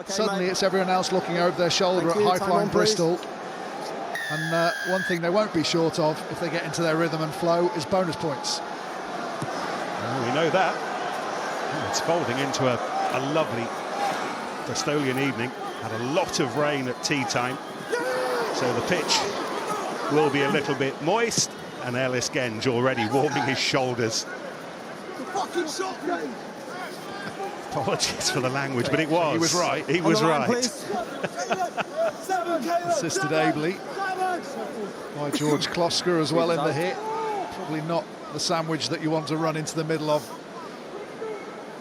Suddenly it's everyone else looking over their shoulder at high-flying Bristol. And one thing they won't be short of, if they get into their rhythm and flow, is bonus points. Well, we know that. It's folding into a lovely Bristolian evening. Had a lot of rain at tea time, so the pitch will be a little bit moist, and Ellis Genge already warming his shoulders. Apologies for the language, but it was. He was right. He was right. Assisted ably by George Gloucester as well in the hit. Probably not the sandwich that you want to run into the middle of.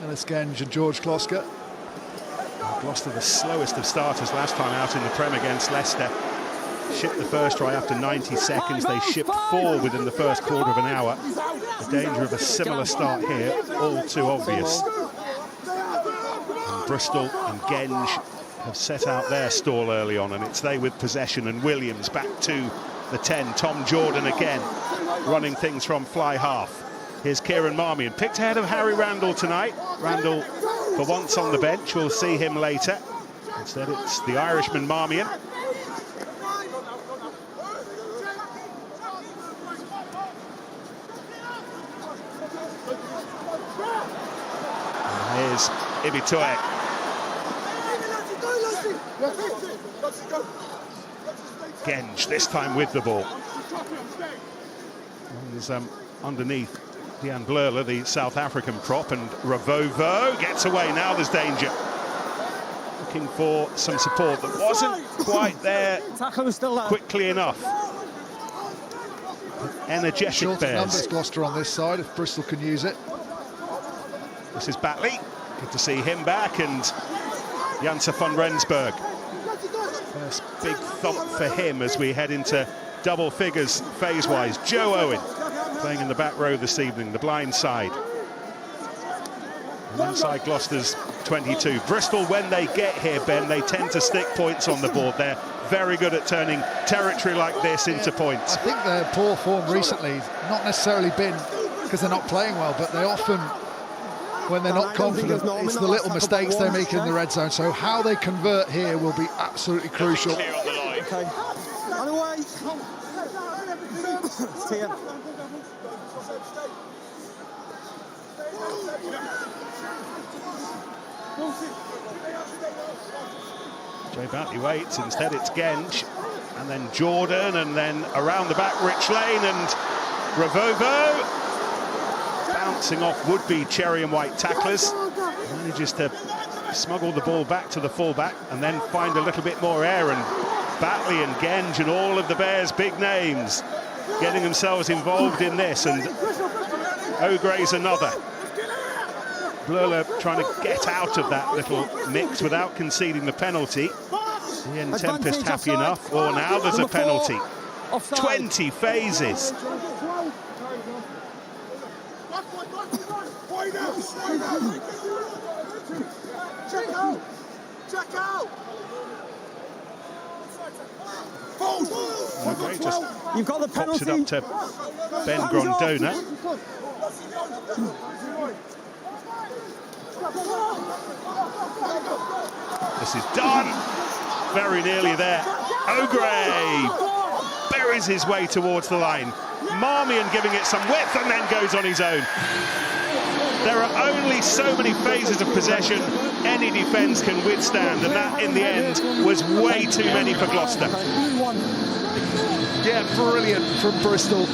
Ellis Genge and George Gloucester. Gloucester, the slowest of starters last time out in the Prem against Leicester. Shipped the first try after 90 seconds. They shipped 4 within the first quarter of an hour. The danger of a similar start here, all too obvious. And Bristol and Genge have set out their stall early on, and it's they with possession, and Williams back to the 10. Tom Jordan again, running things from fly half. Here's Kieran Marmion, picked ahead of Harry Randall tonight. Randall, for once on the bench, we'll see him later. Instead, it's the Irishman Marmion. And here's Ibitoye. Genge, this time with the ball. And he's underneath Dean Blurler, the South African prop, and Ravouvou gets away. Now there's danger. Looking for some support that wasn't quite there quickly enough. Energetic Short Bears. numbers, Gloucester on this side, if Bristol can use it. This is Batley. Good to see him back, and Janse van Rensburg. First big thump for him as we head into double figures phase-wise. Joe Owen playing in the back row this evening, the blind side. And inside Gloucester's 22. Bristol, when they get here, Ben, they tend to stick points on the board. They're very good at turning territory like this into points. I think their poor form recently, not necessarily been because they're not playing well, but they often, when they're not confident, it's the little mistakes they make in the red zone. So how they convert here will be absolutely crucial. Clear on the line. Okay. Jay Batley waits, instead it's Genge, and then Jordan, and then around the back Rich Lane, and Ravouvou bouncing off would-be cherry and white tacklers, manages to smuggle the ball back to the fullback and then find a little bit more air, and Batley and Genge and all of the Bears' big names getting themselves involved in this, and O'Gray's another. Blurler trying to get out of that little mix without conceding the penalty. Ian Tempest happy enough. Oh, now there's a penalty. 20 phases. Okay, just You've got the pops penalty. it up to Ben Grondona. This is done. Very nearly there. O'Gray buries his way towards the line. Marmion giving it some width and then goes on his own. There are only so many phases of possession any defence can withstand, and that, in the end, was way too many for Gloucester. Yeah, brilliant from Bristol.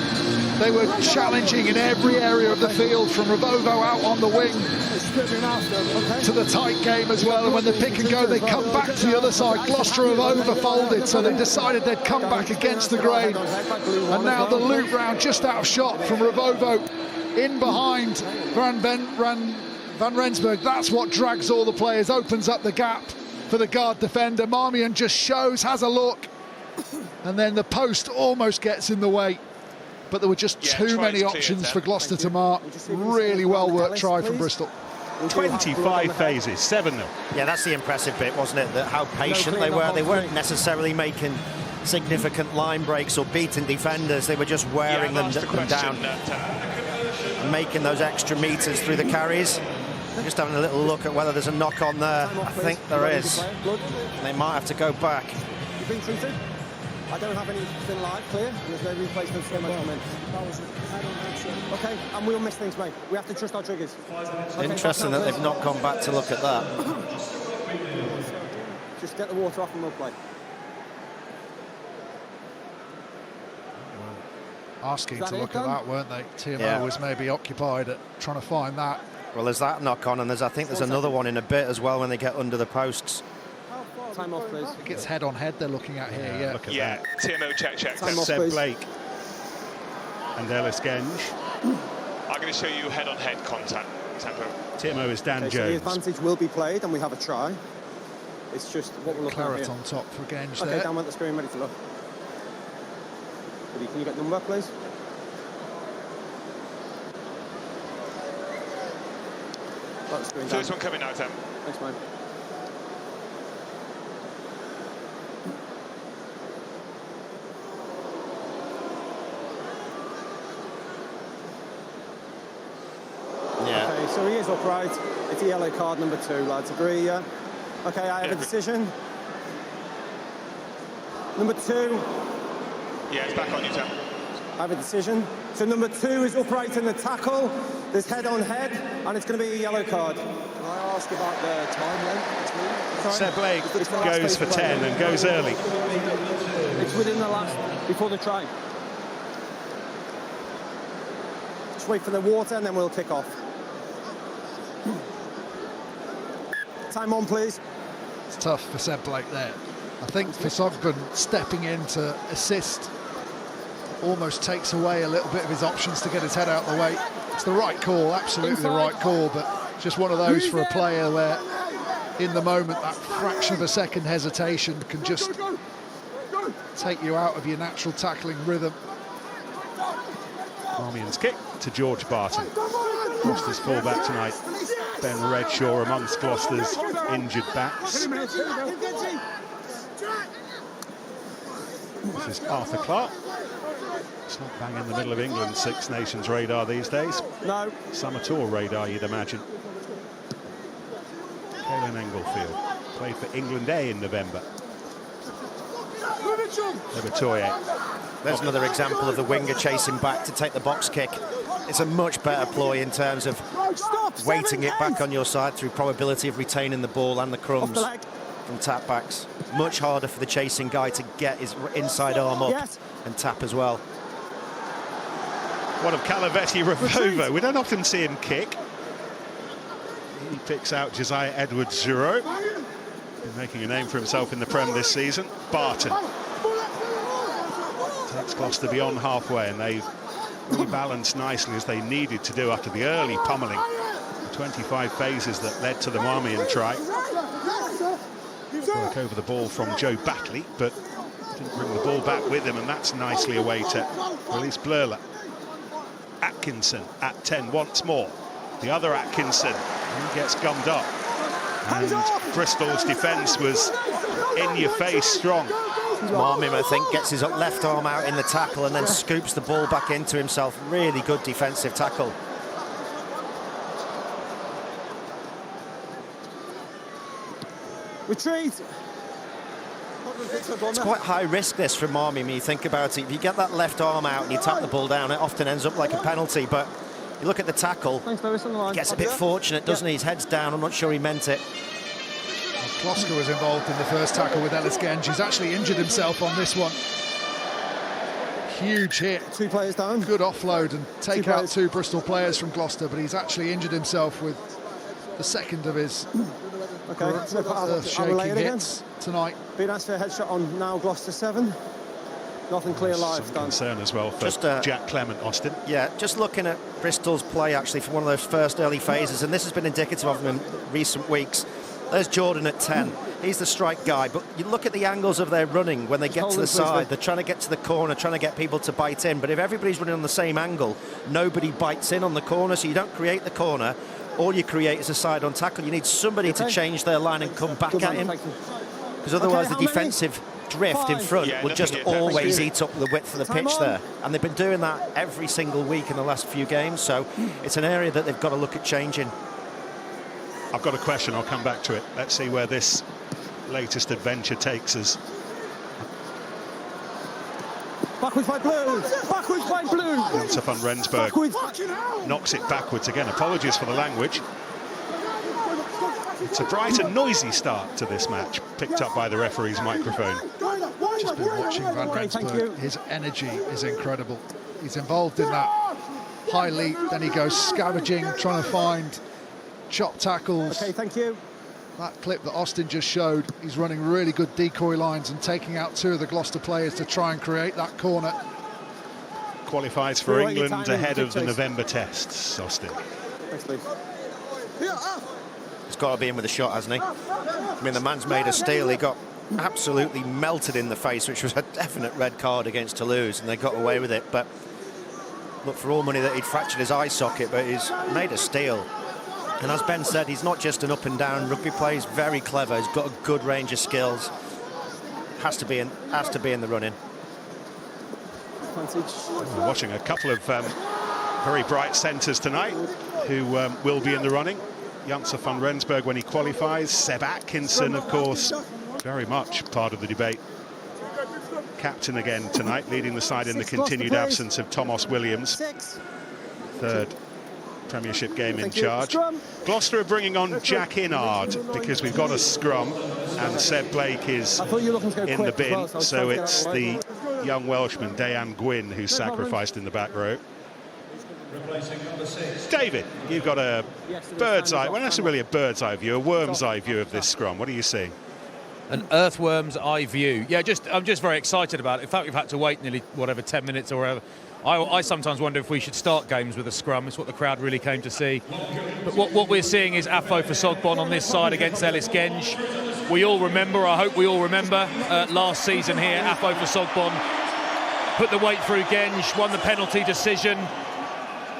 They were challenging in every area of the field, from Ravouvou out on the wing to the tight game as well. And when the pick and go, they come back to the other side. Gloucester have overfolded, so they decided they'd come back against the grain. And now the loop round just out of shot from Ravouvou in behind Van Rensburg. That's what drags all the players, opens up the gap for the guard defender. Marmion just shows, has a look, and then the post almost gets in the way. But there were just too many options for Gloucester to mark. Really well worked try from Bristol. 25 phases, 7-0. Yeah, that's the impressive bit, wasn't it? That how patient they were. They weren't necessarily making significant line breaks or beating defenders. They were just wearing them down and making those extra meters through the carries. Just having a little look at whether there's a knock on there. I think there is. They might have to go back. You've been treated. I don't have anything live clear, and there's no replacement for my comment. Okay, and we'll miss things, mate. We have to trust our triggers. Okay, Interesting that they've not gone back to look at that. Just get the water off and we'll play. Asking to look at that, weren't they? TMO Yeah. was maybe occupied at trying to find that. Well, there's that knock on, and I think there's another one in a bit as well when they get under the posts. Time off, please. I think it's head on head they're looking at here, yeah. Look at Yeah, that. TMO check. Time off, Seb please. Blake and Ellis Genge. I'm going to show you head-on-head contact tempo. TMO is Dan Okay, so the Jones. advantage will be played, and we have a try. It's just what we're looking at Claret here. on top for Genge Okay, there. down at the screen, ready to look. Can you get number, please? Got the screen down. First one coming now, Tim. Thanks, mate. Yeah. Okay, so he is upright. It's a yellow card, number 2, lads. Agree, yeah? Okay, I have a decision. Number 2, Yeah, it's back on you, Tim. I have a decision. So number 2 is upright in the tackle. There's head on head, and it's going to be a yellow card. Can I ask about the time length? Seb Blake It's the last goes for place 10 and goes early. It's within the last, before the try. Just wait for the water, and then we'll kick off. Time on, please. It's tough for Seb Blake there. I think Fisogben stepping in to assist almost takes away a little bit of his options to get his head out of the way. It's the right call, absolutely the right call, but just one of those for a player where in the moment that fraction of a second hesitation can just take you out of your natural tackling rhythm. Marmion's kick to George Barton. Gloucester's fullback tonight. Ben Redshaw amongst Gloucester's injured backs. This is Arthur Clark. It's not bang in the middle of England's Six Nations radar these days. No. Summer tour radar, you'd imagine. Caelan Englefield played for England A in November. Lebatoye. There's another example of the winger chasing back to take the box kick. It's a much better ploy in terms of weighting it back on your side through probability of retaining the ball and the crumbs from tap backs. Much harder for the chasing guy to get his inside arm up and tap as well. One of Kalaveti Ravouvou. We don't often see him kick. He picks out Josiah Edwards-Zuro. Been making a name for himself in the Prem this season. Barton takes Gloucester beyond halfway, and they've rebalanced nicely as they needed to do after the early pummelling. The 25 phases that led to the Marmion try. Work over the ball from Joe Batley, but didn't bring the ball back with him, and that's nicely away to release Blurler. Atkinson at 10 once more. The other Atkinson, he gets gummed up. And Bristol's defence was in your face strong. Marmion, I think, gets his left arm out in the tackle and then scoops the ball back into himself. Really good defensive tackle. Retreat. It's quite high risk, this, from Marmion, when you think about it. If you get that left arm out and you tap the ball down, it often ends up like a penalty. But you look at the tackle, he gets a bit fortunate, doesn't he? His head's down. I'm not sure he meant it. Gloucester was involved in the first tackle with Ellis Genge. He's actually injured himself on this one. Huge hit. 2 players down. Good offload and take out 2 Bristol players from Gloucester, but he's actually injured himself with the second of his earth-shaking hits tonight. Been asked for a headshot on now Gloucester 7. Nothing clear live. Some concern as well for Jack Clement, Austin. Yeah, just looking at Bristol's play, actually, for one of those first early phases, and this has been indicative of them in recent weeks. There's Jordan at 10. He's the strike guy, but you look at the angles of their running when they get to the side. They're trying to get to the corner, trying to get people to bite in. But if everybody's running on the same angle, nobody bites in on the corner, so you don't create the corner. All you create is a side-on tackle. You need somebody to change their line and come back at him. Because otherwise the defensive drift in front will just always eat up the width of the pitch there. And they've been doing that every single week in the last few games, so it's an area that they've got to look at changing. I've got a question, I'll come back to it. Let's see where this latest adventure takes us. Backwards by blue! Backwards by blue! Janse van Rensburg knocks it backwards again. Apologies for the language. It's a bright and noisy start to this match, picked up by the referee's microphone. Just been watching Van Rensburg. His energy is incredible. He's involved in that high leap, then he goes scavenging, trying to find chop tackles. Okay, thank you. That clip that Austin just showed, he's running really good decoy lines and taking out two of the Gloucester players to try and create that corner. Qualifies for England ahead of the November tests, Austin. Thanks, please. He's got to be in with a shot, hasn't he? I mean, the man's made of steel. He got absolutely melted in the face, which was a definite red card against Toulouse, and they got away with it. But look, for all money that he'd fractured his eye socket, but he's made of steel. And as Ben said, he's not just an up and down rugby player. He's very clever. He's got a good range of skills. Has to be in the running. We're watching a couple of very bright centres tonight who will be in the running. Janse van Rensburg when he qualifies. Seb Atkinson, of course, very much part of the debate. Captain again tonight, leading the side in the continued absence of Thomas Williams. Third Premiership game in charge. Gloucester are bringing on Jack Inard because we've got a scrum and Seb Blake is in the bin, so it's the young Welshman Dayan Gwynn who's sacrificed in the back row. David, you've got a bird's eye, well, that's really a bird's eye view, a worm's eye view of this scrum. What do you see? An earthworm's eye view. Yeah, I'm just very excited about it. In fact, we've had to wait nearly, 10 minutes or whatever. I sometimes wonder if we should start games with a scrum. It's what the crowd really came to see. But what we're seeing is Afo for Sogbon on this side against Ellis Genge. We all remember, I hope we all remember, last season here, Afo for Sogbon put the weight through Genge, won the penalty decision.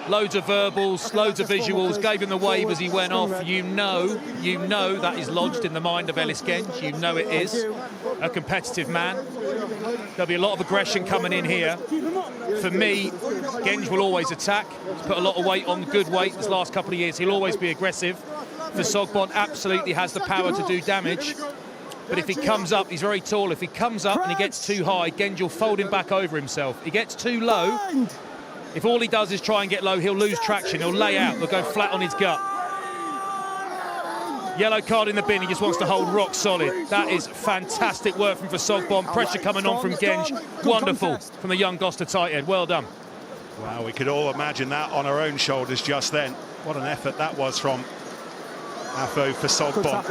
Loads of verbals, loads of visuals, gave him the wave as he went off. You know that is lodged in the mind of Ellis Genge. You know it is. A competitive man. There'll be a lot of aggression coming in here. For me, Genge will always attack. He's put a lot of weight on, good weight this last couple of years. He'll always be aggressive. For Sogbon, absolutely has the power to do damage. But if he comes up, he's very tall. If he comes up and he gets too high, Genge will fold him back over himself. He gets too low. If all he does is try and get low, he'll lose traction. He'll lay out. He'll go flat on his gut. Yellow card in the bin. He just wants to hold rock solid. That is fantastic work from Sogbon. Pressure coming on from Genge. Wonderful from the young Gloucester tight head. Well done. Wow, we could all imagine that on our own shoulders just then. What an effort that was from Afo for Sogbon.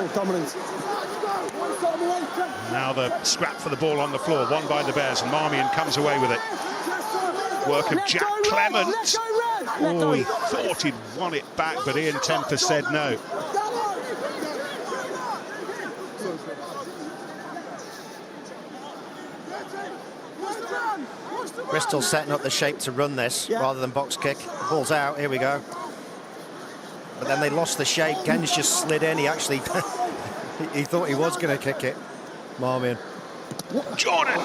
Now the scrap for the ball on the floor, won by the Bears, and Marmion comes away with it. Work of Jack Clement. Oh, he thought he'd won it back, but Ian Temper said no. Bristol setting up the shape to run this rather than box kick. Ball's out, here we go. But then they lost the shape. Genge just slid in. He actually, he thought he was going to kick it. Marmion. Jordan,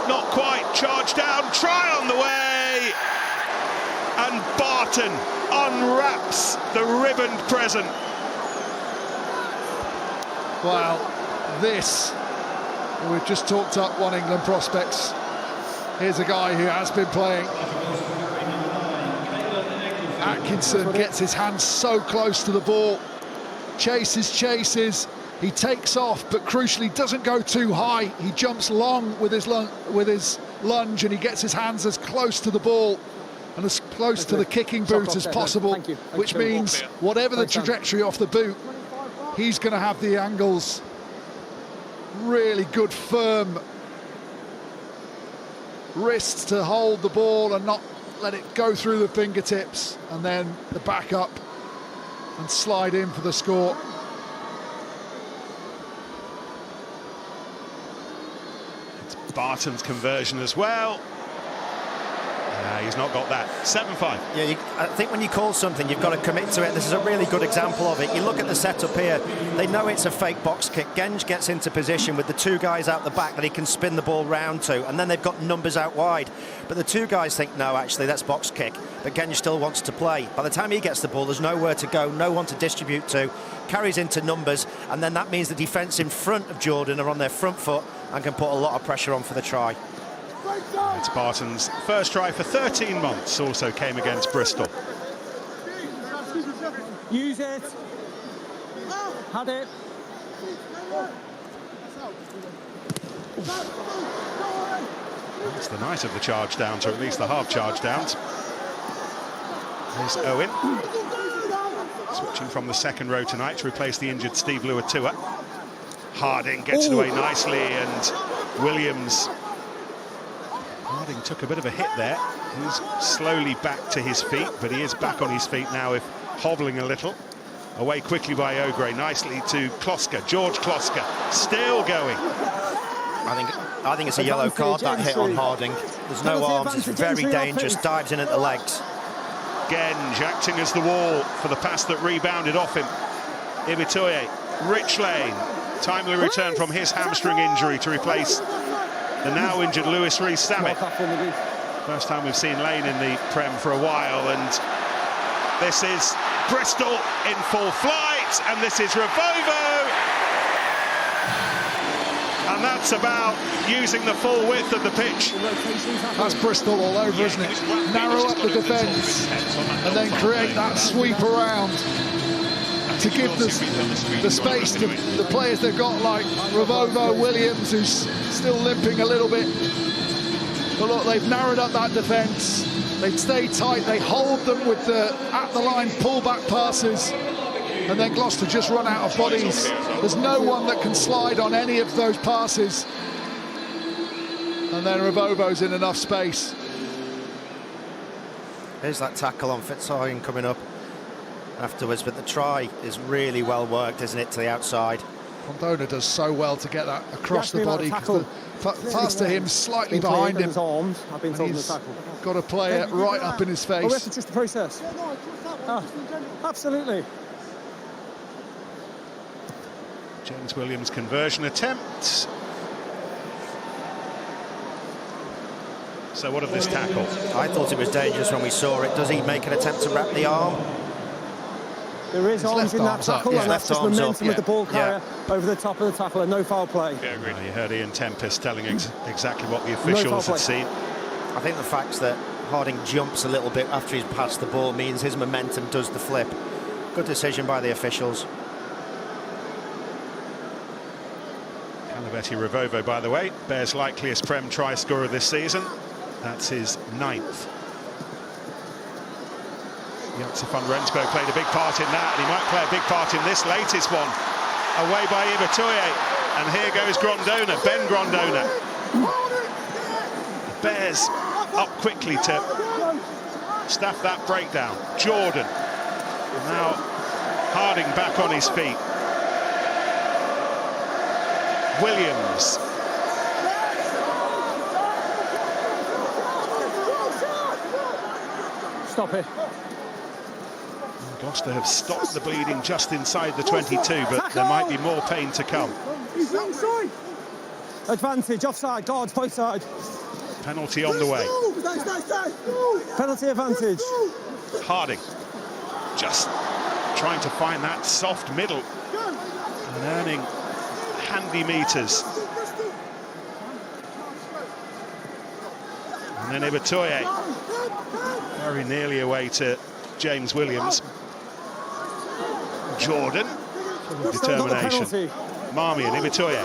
not quite, charged down, try on the way. And Barton unwraps the ribboned present. Well, this, we've just talked up one England prospects. Here's a guy who has been playing. Atkinson gets his hands so close to the ball, chases, he takes off, but crucially doesn't go too high. He jumps long with his lunge, and he gets his hands as close to the ball and as close to the kicking boot as possible, which means whatever the trajectory off the boot, he's going to have the angles. Really good, firm wrists to hold the ball and not let it go through the fingertips, and then the back up and slide in for the score. It's Barton's conversion as well. He's not got that. 7-5. Yeah, I think when you call something, you've got to commit to it. This is a really good example of it. You look at the setup here. They know it's a fake box kick. Genge gets into position with the two guys out the back that he can spin the ball round to, and then they've got numbers out wide. But the two guys think, no, actually, that's box kick. But Genge still wants to play. By the time he gets the ball, there's nowhere to go, no one to distribute to. Carries into numbers, and then that means the defence in front of Jordan are on their front foot and can put a lot of pressure on for the try. It's Barton's first try for 13 months, also came against Bristol. Use it. Had it. It's the night of the charge downs, or at least the half charge downs. Here's Owen, switching from the second row tonight to replace the injured Steve Luatua. Harding gets it away nicely, and Williams. Harding took a bit of a hit there. He's slowly back to his feet, but he is back on his feet now, if hobbling a little. Away quickly by O'Grey, nicely to Kloska. George Kloska, still going. I think it's a yellow card, that hit on Harding. There's no arms, it's very dangerous, dives in at the legs. Genge acting as the wall for the pass that rebounded off him. Ibitoye, Rich Lane, timely return from his hamstring injury to replace the now injured Lewis Rees-Sammet. First time we've seen Lane in the Prem for a while, and this is Bristol in full flight, and this is Ravouvou. And that's about using the full width of the pitch. That's Bristol all over, isn't it? Narrow up the defence and then create that sweep around to give the space to the players they've got, like Ravouvou, Williams, who's still limping a little bit. But look, they've narrowed up that defence. They stay tight, they hold them with the at-the-line pull-back passes. And then Gloucester just run out of bodies. There's no one that can slide on any of those passes. And then Ravovou's in enough space. Here's that tackle on Fitzhagen coming up afterwards, but the try is really well worked, isn't it, to the outside. Condona does so well to get that across the body. The pass to him slightly behind him. I've been told the tackle. Got to play it right up in his face. Oh, we have to trust the process. Absolutely. James Williams' conversion attempt. So what of this tackle? I thought it was dangerous when we saw it. Does he make an attempt to wrap the arm? There is arms in that tackle, and that's just momentum with the ball carrier over the top of the tackle, and no foul play. Yeah, agreed. You heard Ian Tempest telling exactly what the officials had seen. I think the fact that Harding jumps a little bit after he's passed the ball means his momentum does the flip. Good decision by the officials. Kalaveti Ravouvou, by the way, Bears' likeliest Prem try scorer this season. That's his 9th. Jantse van Rensburg played a big part in that, and he might play a big part in this latest one. Away by Ibitoye, and here goes Grondona, Ben Grondona. The Bears up quickly to staff that breakdown. Jordan, and now Harding back on his feet. Williams. Stop it. Gloucester have stopped the bleeding just inside the 22, but there might be more pain to come. Advantage, offside, guards, both sides. Penalty on the way. Penalty advantage. Harding just trying to find that soft middle and earning handy meters. And then Ibitoye very nearly away to James Williams. Jordan, determination. Marmy and Ibitoye.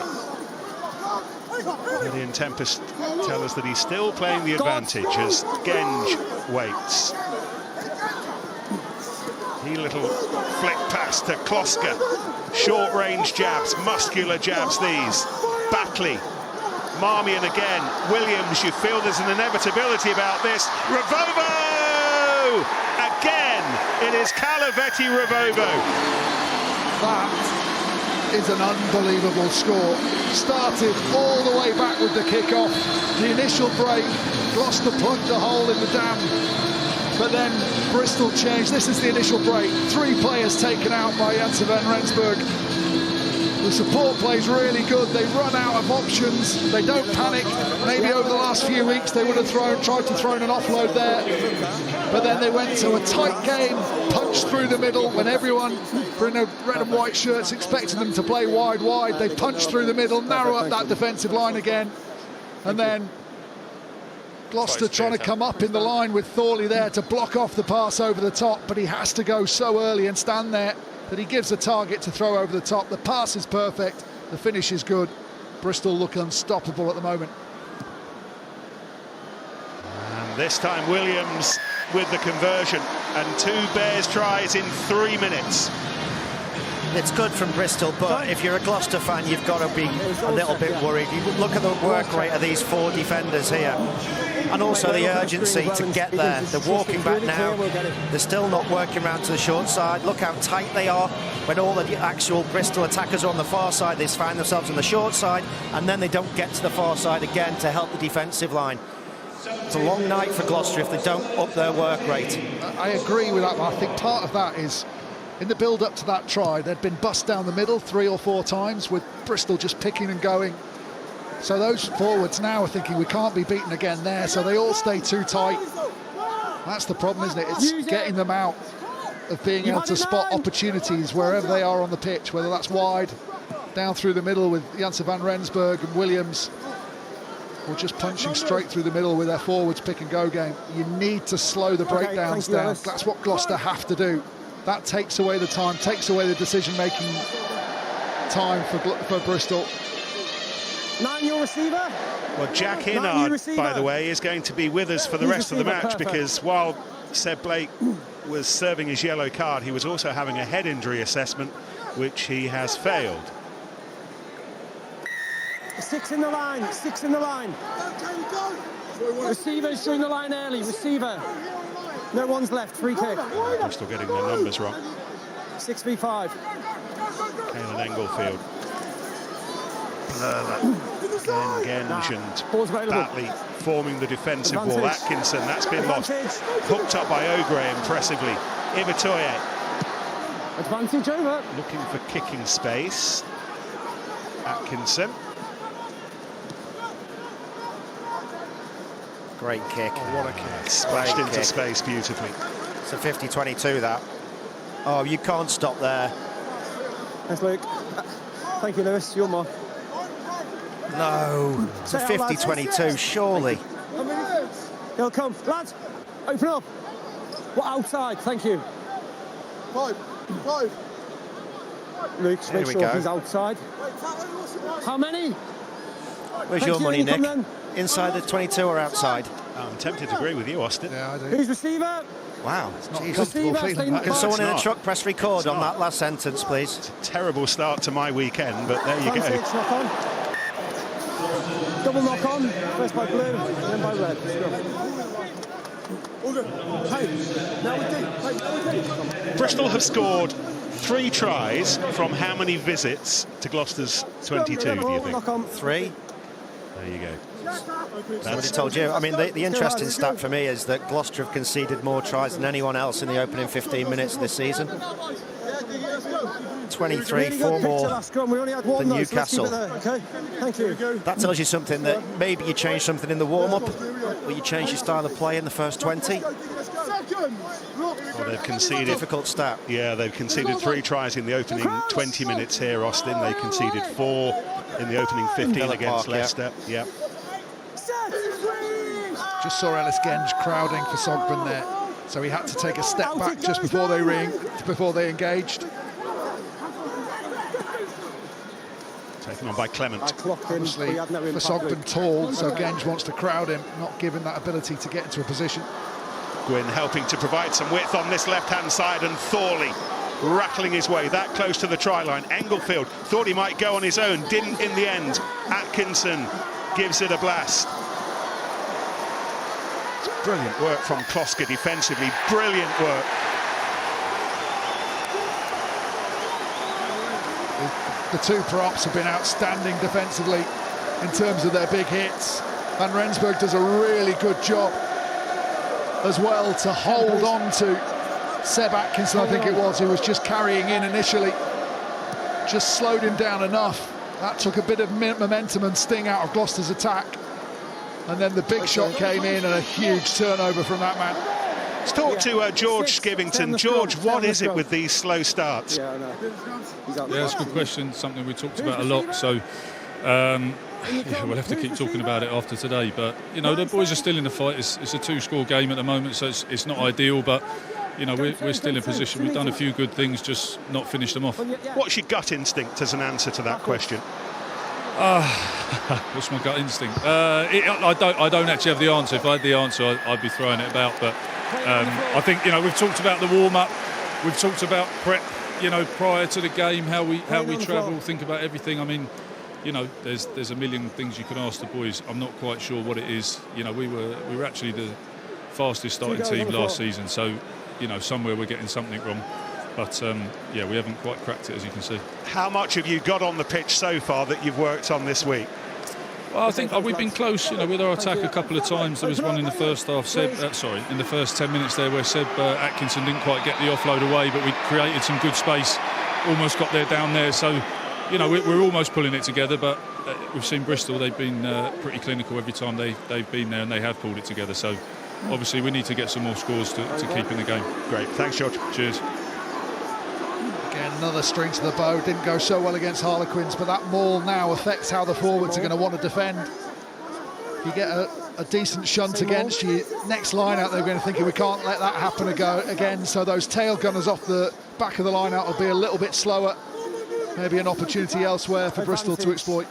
Ian Tempest tell us that he's still playing the advantage as Genge waits. He little flick pass to Kloska. Short range jabs, muscular jabs these. Batley, Marmion again. Williams, you feel there's an inevitability about this. Ravouvou! Again, it is Kalaveti Ravouvou. That is an unbelievable score. Started all the way back with the kick-off. The initial break, Gloucester plugged a hole in the dam, but then Bristol changed. This is the initial break. 3 players taken out by Janssen van Rensburg. The support plays really good. They run out of options. They don't panic. Maybe over the last few weeks they would have tried to throw an offload there. But then they went to a tight game, punched through the middle when everyone in the red and white shirts expected them to play wide. They punched through the middle, narrow up that defensive line again. And then Gloucester trying to come up in the line with Thorley there to block off the pass over the top, but he has to go so early and stand there that he gives a target to throw over the top. The pass is perfect, the finish is good. Bristol look unstoppable at the moment. And this time Williams with the conversion, and 2 Bears tries in 3 minutes. It's good from Bristol, but if you're a Gloucester fan, you've got to be a little bit worried. You look at the work rate of these 4 defenders here, and also the urgency to get there. They're walking back now. They're still not working around to the short side. Look how tight they are. When all the actual Bristol attackers are on the far side, they find themselves on the short side, and then they don't get to the far side again to help the defensive line. It's a long night for Gloucester if they don't up their work rate. I agree with that, but I think part of that is in the build-up to that try, they'd been bust down the middle 3 or 4 times with Bristol just picking and going. So those forwards now are thinking we can't be beaten again there, so they all stay too tight. That's the problem, isn't it? It's getting them out of being able to spot opportunities wherever they are on the pitch, whether that's wide, down through the middle with Janssen van Rensburg and Williams, or just punching straight through the middle with their forwards pick and go game. You need to slow the breakdowns down. That's what Gloucester have to do. That takes away the time, takes away the decision-making time for Bristol. 9, your receiver. Well, Jack Innard, by the way, is going to be with us for the rest of the match, because while Seb Blake was serving his yellow card, he was also having a head injury assessment, which he has failed. 6 in the line, 6 in the line. Receiver's showing the line early, receiver. No one's left, free kick. Bristol getting their numbers wrong. 6v5. Caelan Englefield. Genge and Batley forming the defensive wall. Atkinson, that's been lost. Hooked up by Ogre impressively. Ivatoye. Advantage over. Looking for kicking space. Atkinson. Great kick. Oh, what a kick. Splashed into space beautifully. It's a 50-22, that. Oh, you can't stop there. Thanks, Luke. Thank you, Lewis. You're more. No, it's a 50-22, surely. He'll come. Lads, open up. What, outside? Thank you. 5. Luke, make sure he's outside. How many? Where's your money, Nick? Inside the 22 or outside? I'm tempted to agree with you, Austin. Yeah, I do. Who's receiver? Wow. It's not Jeez. comfortable feeling that. Can someone in not. a truck press record on that last sentence, please? It's a terrible start to my weekend, but there you go. Knock on. Double knock on. First by blue, then by red. Bristol have scored 3 tries from how many visits to Gloucester's 22, do you think? 3. There you go. Somebody told you. I mean, the interesting stat for me is that Gloucester have conceded more tries than anyone else in the opening 15 minutes this season. 23, 4 more than Newcastle. Okay, thank you. That tells you something, that maybe you change something in the warm-up, or you change your style of play in the first 20. Well, they've conceded. Difficult stat. Yeah, they've conceded 3 tries in the opening 20 minutes here, Austin. They conceded 4 in the opening 15 against Leicester. Yeah. Just saw Ellis Genge crowding for Sogburn there, so he had to take a step back just before they engaged. Taken on by Clement. Obviously, for Sogburn tall, so Genge wants to crowd him, not given that ability to get into a position. Gwynn helping to provide some width on this left-hand side, and Thorley rattling his way that close to the try line. Englefield thought he might go on his own, didn't in the end. Atkinson gives it a blast. It's brilliant work from Kloska defensively, brilliant work. The two props have been outstanding defensively in terms of their big hits, and Rensburg does a really good job as well to hold on to Seb Atkinson, I think it was, who was just carrying in initially. Just slowed him down enough. That took a bit of momentum and sting out of Gloucester's attack. And then the big shot came in and a huge turnover from that man. Let's talk to George Skivington. George, what is it with these slow starts? Yeah, that's a good question, something we talked about a lot. So we'll have to keep talking about it after today. But, you know, the boys are still in the fight. It's a two-score game at the moment, so it's not ideal. But, you know, we're still in position. We've done a few good things, just not finished them off. What's your gut instinct as an answer to that question? What's my gut instinct? I don't actually have the answer. If I had the answer, I'd be throwing it about. But I think, you know, we've talked about the warm-up. We've talked about prep, you know, prior to the game, how we travel, think about everything. I mean, you know, there's a million things you can ask the boys. I'm not quite sure what it is. You know, we were actually the fastest starting team last season, so, you know, somewhere we're getting something wrong. But, yeah, we haven't quite cracked it, as you can see. How much have you got on the pitch so far that you've worked on this week? Well, I think we've been close, you know, with our attack a couple of times. There was one in the first half, in the first 10 minutes there where Seb Atkinson didn't quite get the offload away, but we created some good space, almost got there down there. So, you know, we're almost pulling it together, but we've seen Bristol, they've been pretty clinical every time they've been there, and they have pulled it together. So, obviously, we need to get some more scores to keep in the game. Great. Thanks, George. Cheers. Again, another string to the bow. Didn't go so well against Harlequins, but that maul now affects how the forwards are going to want to defend. You get a decent shunt against you, next line out, they're going to think we can't let that happen again. So those tail gunners off the back of the line out will be a little bit slower. Maybe an opportunity elsewhere for Bristol to exploit.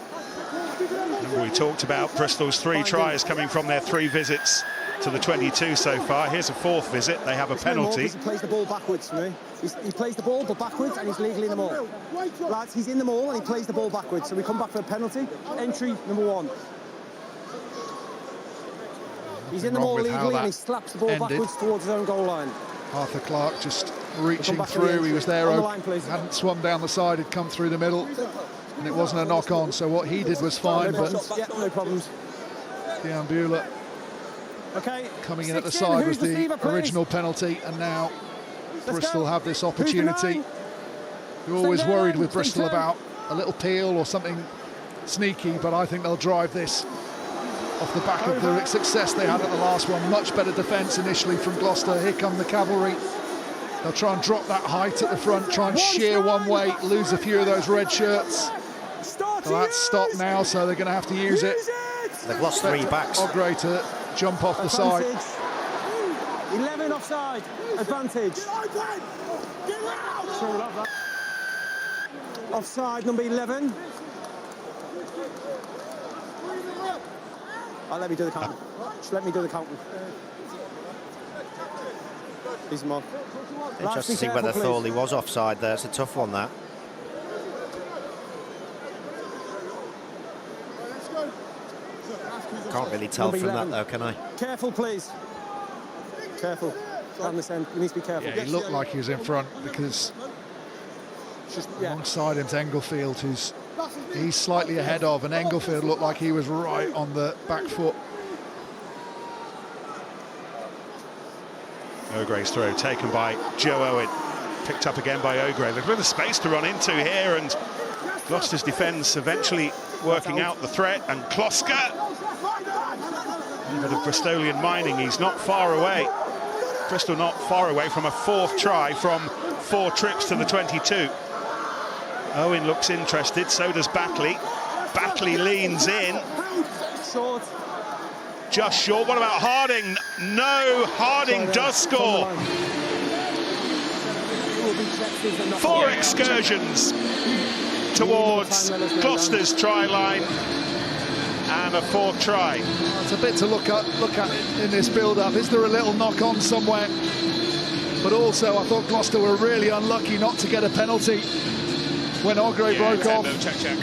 We talked about Bristol's 3 tries coming from their 3 visits to the 22 so far. Here's a 4th visit. They have a penalty. He plays the ball backwards for me. He plays the ball but backwards, and he's legally in the maul. Lads, he's in the maul and he plays the ball backwards. So we come back for a penalty. Entry number 1. He's in the maul legally and he slaps the ball backwards towards his own goal line. Arthur Clark just reaching through. He was there, hadn't swum down the side, had come through the middle, and it wasn't a knock-on. So what he did was fine, but no problems. Deambula coming in at the side was the original penalty, and now Bristol have this opportunity. You're always worried with Bristol about a little peel or something sneaky, but I think they'll drive this off the back of the success they had at the last one. Much better defence initially from Gloucester. Here come the cavalry. They'll try and drop that height at the front, try and shear one way, lose a few of those red shirts. So that's stopped now, so they're going to have to use it. They've lost 3 backs. Ogre to jump off the side. 11 offside, advantage. Offside number 11. Let me do the counting. Just let me do the counting. He's him off. Interesting to see whether Thorley was offside there. It's a tough one, that. Can't really tell from that, though, can I? Careful, please. Careful. On this end, you need to be careful. Yeah, he looked like he was in front because alongside him's Englefield, he's slightly ahead of, and Englefield looked like he was right on the back foot. Ogre's throw taken by Joe Owen, picked up again by Ogre. There's a bit of space to run into here, and Gloucester's defence eventually working out the threat, and Kloska, a bit of Bristolian mining. He's not far away. Bristol not far away from a 4th try from 4 trips to the 22. Owen looks interested, so does Batley. Batley leans in. Short. Just short. What about Harding? No, Harding does score. 4 excursions towards Gloucester's try line, and a 4th try. It's a bit to look at in this build-up. Is there a little knock-on somewhere? But also, I thought Gloucester were really unlucky not to get a penalty when Ogre broke off. Check.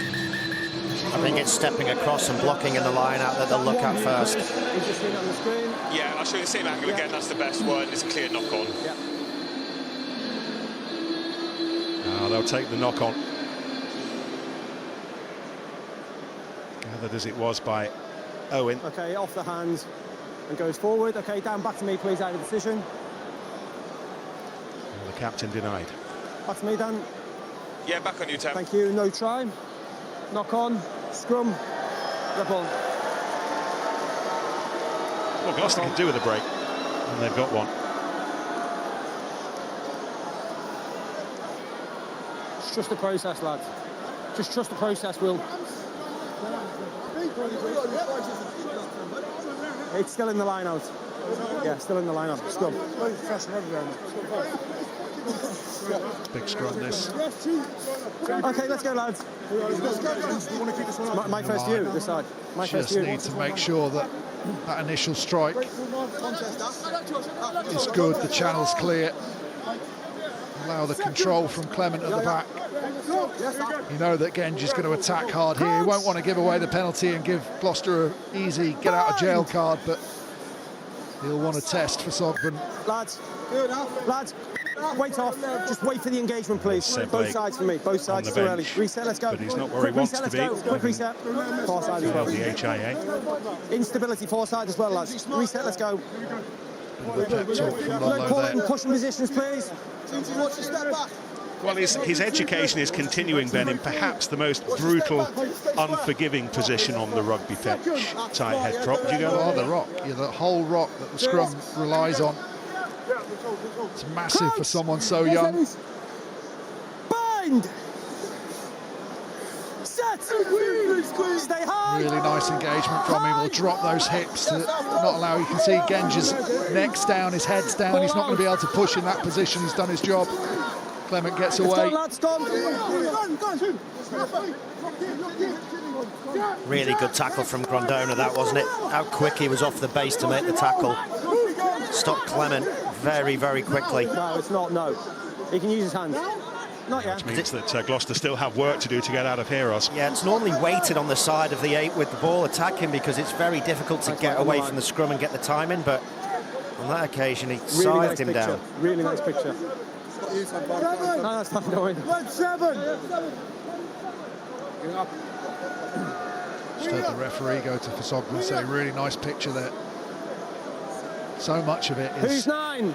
I think it's stepping across and blocking in the line out that they'll look at first. Yeah, I'll show you the same angle again. That's the best one. It's a clear knock-on. They'll take the knock-on. Gathered as it was by Owen. Okay, off the hands and goes forward. Okay, down, back to me, please, out of decision. And the captain denied. Back to me, Dan. Yeah, back on you, Tam. Thank you, no try. Knock on, scrum, red ball. Well, Gloucester can do with a break, and they've got one. Just trust the process, lads. Just trust the process, Will. It's still in the line out. Yeah, still in the line out. Scrum. Big scrum, this. Okay, let's go, lads. My first view, this side. My first Just view. need to make sure that that initial strike is good, the channel's clear. Allow the control from Clement at the back. You know that Genji's going to attack hard here. He won't want to give away the penalty and give Gloucester an easy get-out-of-jail card, but he'll want to test for Sogben. Lads, wait off. Just wait for the engagement, please. Both sides for me. Both sides too early. Reset, let's go. But he's not where he wants to be. Quick reset. Far side as well. The HIA. Instability, far side as well, lads. Reset, let's go. Pep talk from Lolo there. Pushing positions, please. Well, his education is continuing, Ben, in perhaps the most brutal, unforgiving position on the rugby pitch. Tight head prop. Would you go? Oh, the rock. Yeah, the whole rock that the scrum relies on. It's massive for someone so young. Bind! Set! Stay high! Really nice engagement from him. He'll drop those hips to not allow. You can see Genji's neck's down, his head's down. He's not going to be able to push in that position. He's done his job. Clement gets away. Really good tackle from Grondona, that, wasn't it? How quick he was off the base to make the tackle. Stopped Clement very, very quickly. No, it's not, no. He can use his hands. Not yet. Which means that Gloucester still have work to do to get out of here, Os. Yeah, it's normally weighted on the side of the 8 with the ball attacking because it's very difficult to get away from the scrum and get the time in, but on that occasion he sized him down. Really nice picture. No, that's not going. Just heard the referee go to Fasoglu and say, really nice picture there. So much of it is Who's 9?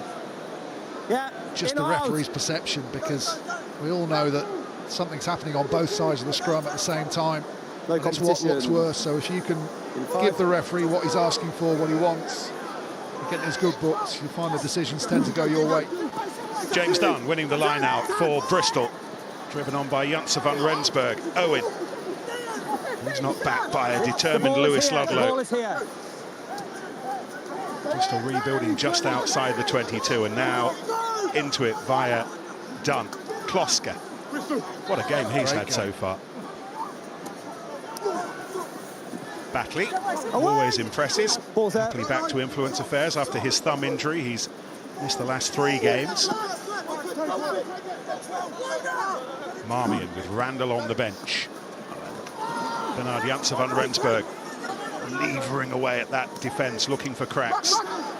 Yeah. just the referee's perception, because we all know that something's happening on both sides of the scrum at the same time. That's what looks worse. So if you can give the referee what he's asking for, what he wants, and get his good books, you find the decisions tend to go your way. James Dunn winning the line out for Bristol, driven on by Janssen van Rensburg. Owen, he's not backed by a determined Lewis Ludlow. Bristol rebuilding just outside the 22, and now into it via Dunn. Kloska, what a game he's had so far. Batley, always impresses. Batley back to influence affairs after his thumb injury. He's missed the last 3 games. Marmion with Randall on the bench. Bernard Janssen van Rensburg levering away at that defence, looking for cracks.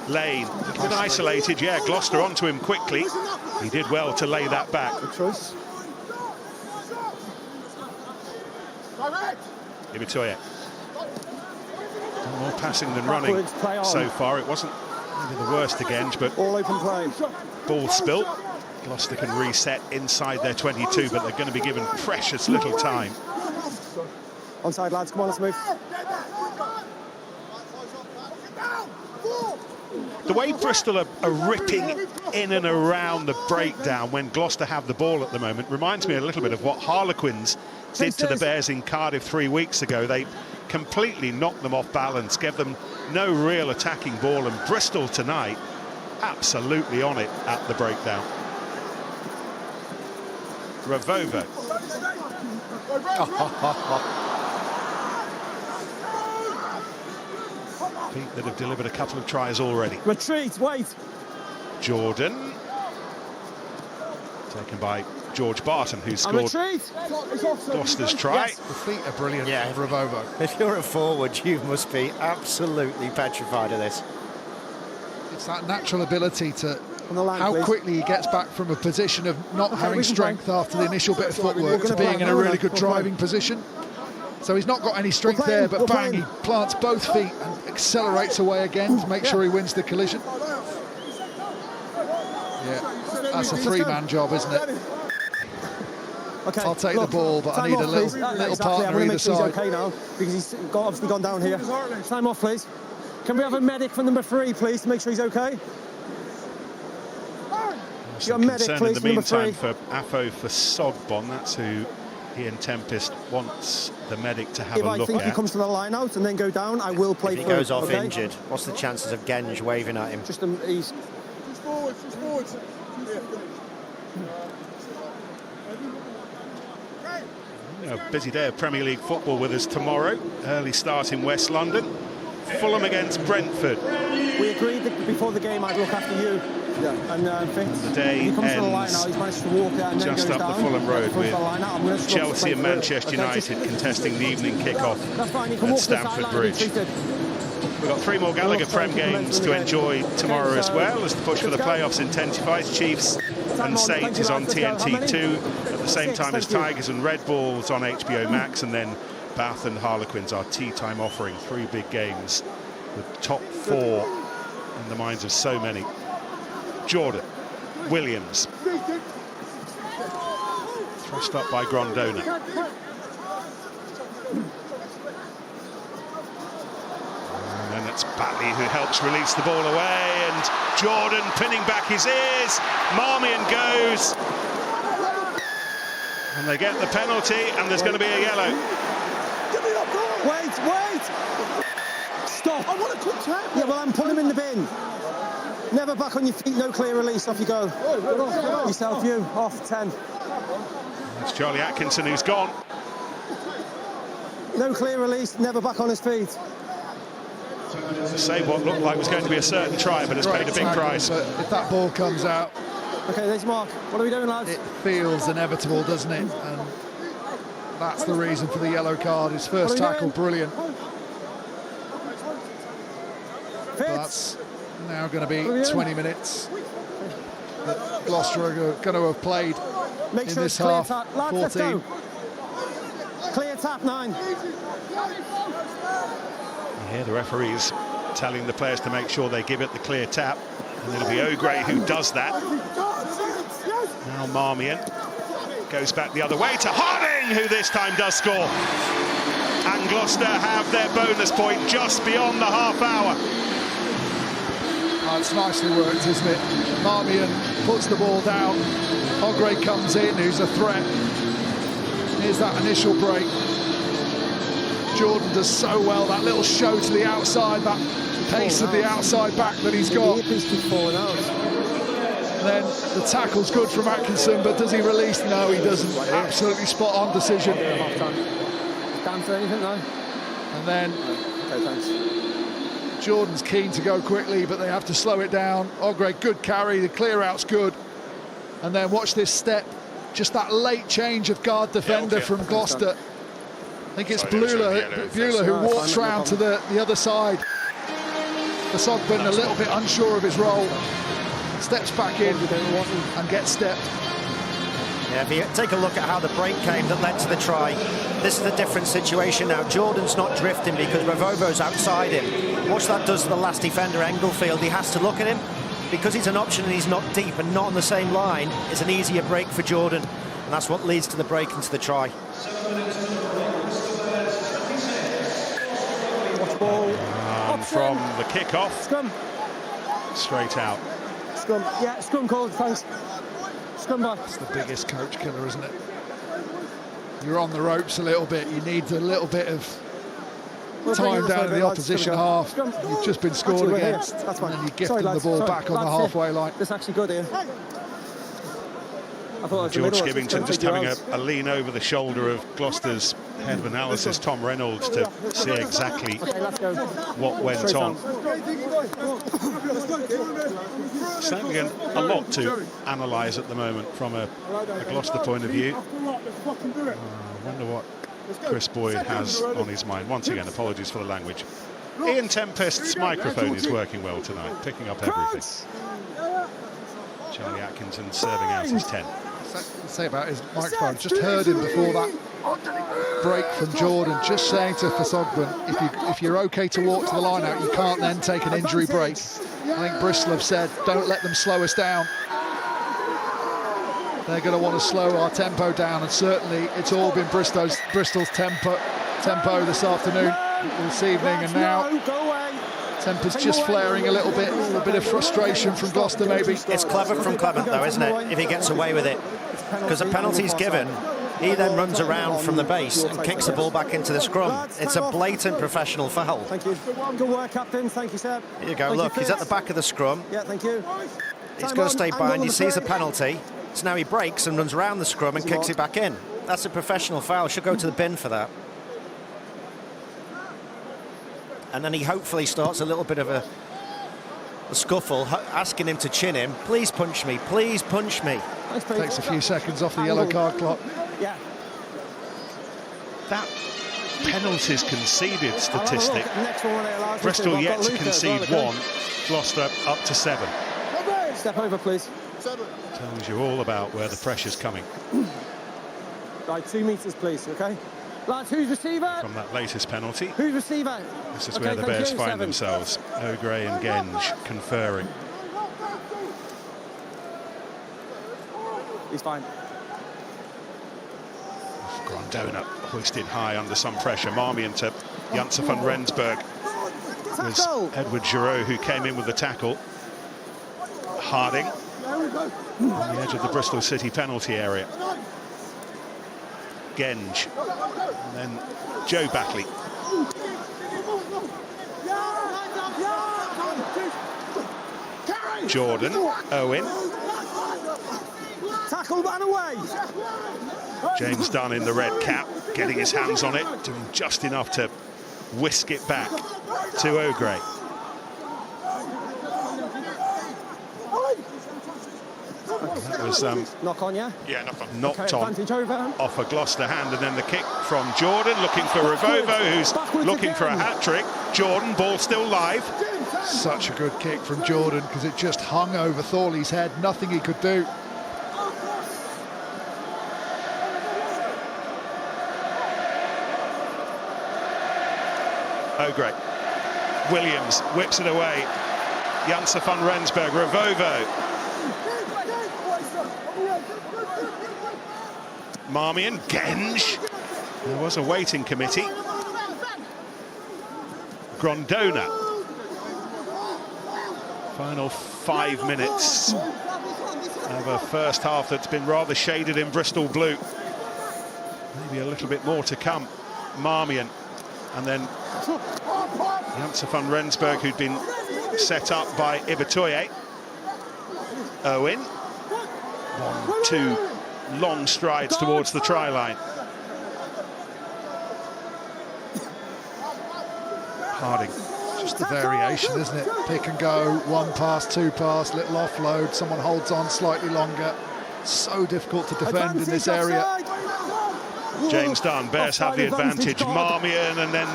Lane, a little bit isolated, yeah, Gloucester onto him quickly. He did well to lay that back. Good choice. Ibitoye. More passing than running so far. It wasn't maybe the worst again, but all open play. Ball spilt. Gloucester can reset inside their 22, but they're going to be given precious little time. Onside, lads, come on, let's move. The way Bristol are ripping in and around the breakdown when Gloucester have the ball at the moment reminds me a little bit of what Harlequins did to the Bears in Cardiff 3 weeks ago. They completely knocked them off balance, gave them no real attacking ball, and Bristol tonight absolutely on it at the breakdown. Ravouvou. Feet that have delivered a couple of tries already. Retreat, wait. Jordan. Taken by George Barton, who scored Gloucester's try. Yes. The feet are brilliant, Yeah. Ravouvou. If you're a forward, you must be absolutely petrified of this. It's that natural ability to line, how please. quickly he gets back from a position of not having we can strength after the initial bit of footwork to being in a really good driving position. So he's not got any strength there, but bang, he plants both feet and accelerates away again to make sure he wins the collision. Yeah, that's a three-man job, isn't it? Okay, I'll take the ball, but I need a little partner either side. Okay now, because he's obviously gone down here. Time off, please. Can we have a medic for number 3, please, to make sure he's okay? You got a medic, please, in the meantime for Afo for Sogbon. That's who Ian Tempest wants the medic to have a look at. If I think he comes to the line out and then go down, I will play. If he goes off injured, what's the chances of Genge waving at him? Just he's forwards. A busy day of Premier League football with us tomorrow. Early start in West London. Fulham against Brentford. We agreed that before the game I'd look after you. Yeah. And Vince, the day he comes ends to the line now, he's managed to walk out and just then goes up down. the Fulham Road with Chelsea and Manchester United contesting the evening kick-off at Stamford Bridge. We've got 3 more Gallagher PREM games to enjoy tomorrow as well as the push for the playoffs intensifies. Chiefs and Saints is on TNT 2 at the same time as Tigers and Red Bulls on HBO Max, and then Bath and Harlequins, our tea time offering. 3 big games with top 4 in the minds of so many. Jordan, Williams, thrust up by Grondona. And then it's Batley who helps release the ball away, and Jordan pinning back his ears. Marmion goes, and they get the penalty, and there's going to be a yellow. Wait! Stop! I want a quick tap. Yeah, well, I'm putting him in the bin. Never back on your feet, no clear release, off you go. Yourself, you, off 10. It's Charlie Atkinson who's gone. No clear release, never back on his feet. To say what looked like was going to be a certain try, but it's paid a big price. But if that ball comes out, okay, there's Mark. What are we doing, lads? It feels inevitable, doesn't it? And that's the reason for the yellow card. His first tackle, brilliant. But that's now going to be 20 minutes that Gloucester are going to have played in this half. Lads, 14. let's go. Clear tap, 9. You hear the referees telling the players to make sure they give it the clear tap, and it'll be O'Gray who does that. Now Marmion goes back the other way to Harding, who this time does score. And Gloucester have their bonus point just beyond the half hour. Oh, it's nicely worked, isn't it? Marmion puts the ball down. O'Gray comes in, who's a threat. Here's that initial break. Jordan does so well, that little show to the outside, that pace of the outside back that he's got. And then the tackle's good from Atkinson, but does he release? No, he doesn't. Absolutely spot on decision. Dan for anything, no? And then okay, thanks. Jordan's keen to go quickly, but they have to slow it down. O'Gray, good carry, the clear out's good. And then watch this step, just that late change of guard defender from Gloucester. I think it's Buehler who walks round to the other side. The Sogbon a little bit unsure of his role. Steps back in and gets stepped. Yeah, if you take a look at how the break came that led to the try, this is a different situation now. Jordan's not drifting because Ravouvo's outside him. Watch that does to the last defender, Englefield. He has to look at him. Because he's an option and he's not deep and not on the same line, it's an easier break for Jordan. And that's what leads to the break into the try. From the kick-off, Scrum. Straight out. Scrum, yeah, scrum called, thanks. Scrum back. It's the biggest coach killer, isn't it? You're on the ropes a little bit, you need a little bit of time down in the opposition half. You've just been scored against, and then you gift them the ball back on the halfway line. That's actually good here. George Skivington just having a lean over the shoulder of Gloucester's head of analysis, Tom Reynolds, to see exactly what went on. Certainly a lot to analyse at the moment from a Gloucester point of view. I wonder what Chris Boyd has on his mind. Once again, apologies for the language. Ian Tempest's microphone is working well tonight, picking up everything. Charlie Atkinson serving out his 10. Say about his microphone, just heard him before that break from Jordan, just saying to Fasogban, if you're okay to walk to the line out, you can't then take an injury break. I think Bristol have said, don't let them slow us down. They're going to want to slow our tempo down, and certainly it's all been Bristol's tempo this afternoon, this evening, and now temper's just flaring a little bit of frustration from Gloucester maybe. It's clever from Clement though, isn't it, if he gets away with it, because the penalty's given. He then runs around from the base and kicks the ball back into the scrum. It's a blatant professional foul. Thank you. Good work, Captain. Thank you, sir. Here you go, look, he's at the back of the scrum. Yeah, thank you. He's got to stay behind, he sees a penalty, so now he breaks and runs around the scrum and kicks it back in. That's a professional foul, should go to the bin for that. And then he hopefully starts a little bit of a scuffle, asking him to chin him. Please punch me, please punch me. Takes a few seconds off the yellow card clock. Yeah. That penalties conceded statistic, Bristol yet to concede 1, Gloucester up to 7. Step over, please. Tells you all about where the pressure's coming. Right, 2 metres, please, okay? Lads, who's receiver? From that latest penalty. Who's receiver? This is where the Bears find themselves. O'Gray and Genge conferring. He's fine. Grondona hoisted high under some pressure. Marmion to Janssen van Rensburg. It was Edward Giroud who came in with the tackle. Harding on the edge of the Bristol City penalty area. Genge, and then Joe Batley. Jordan, Owen. Tackle, ran away. James Dunn in the red cap, getting his hands on it, doing just enough to whisk it back to O'Gray. That was knock on, yeah? Yeah, knock on. Knocked on off a Gloucester hand, and then the kick from Jordan, looking for Ravouvou, who's looking for a hat-trick. Jordan, ball still live. Such a good kick from Jordan, because it just hung over Thorley's head, nothing he could do. O'Gray. Williams whips it away. Janssen van Rensburg, Ravouvou. Marmion, Genge. There was a waiting committee. Grondona. Final 5 minutes of a first half that's been rather shaded in Bristol blue. Maybe a little bit more to come. Marmion, and then Janssen van Rensburg, who'd been set up by Ibitoye. Owen. 1, 2 long strides towards the try line. Harding. Just the variation, isn't it? Pick and go, 1 pass, 2 pass, little offload, someone holds on slightly longer. So difficult to defend in this area. James Dunn, Bears have the advantage. Marmion, and then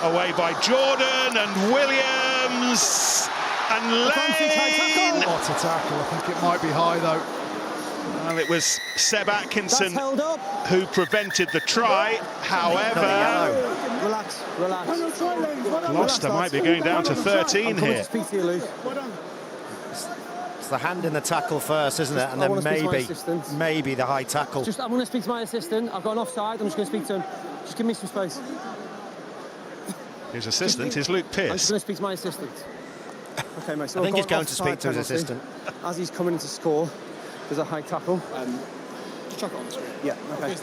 away by Jordan and Williams and Lane. What a tackle. I think it might be high though. Well, it was Seb Atkinson who prevented the try. However, relax. Gloucester might be going down to 13 here. It's the hand in the tackle first, isn't it? And then maybe the high tackle. I'm going to speak to my assistant. I've got an offside. I'm just going to speak to him. Just give me some space. His assistant is Luke Pearce. I'm just going to speak to my assistant. Okay, mate. So I think he's going to speak to his assistant. As he's coming in to score, there's a high tackle. Just chuck it on the screen. Yeah, okay.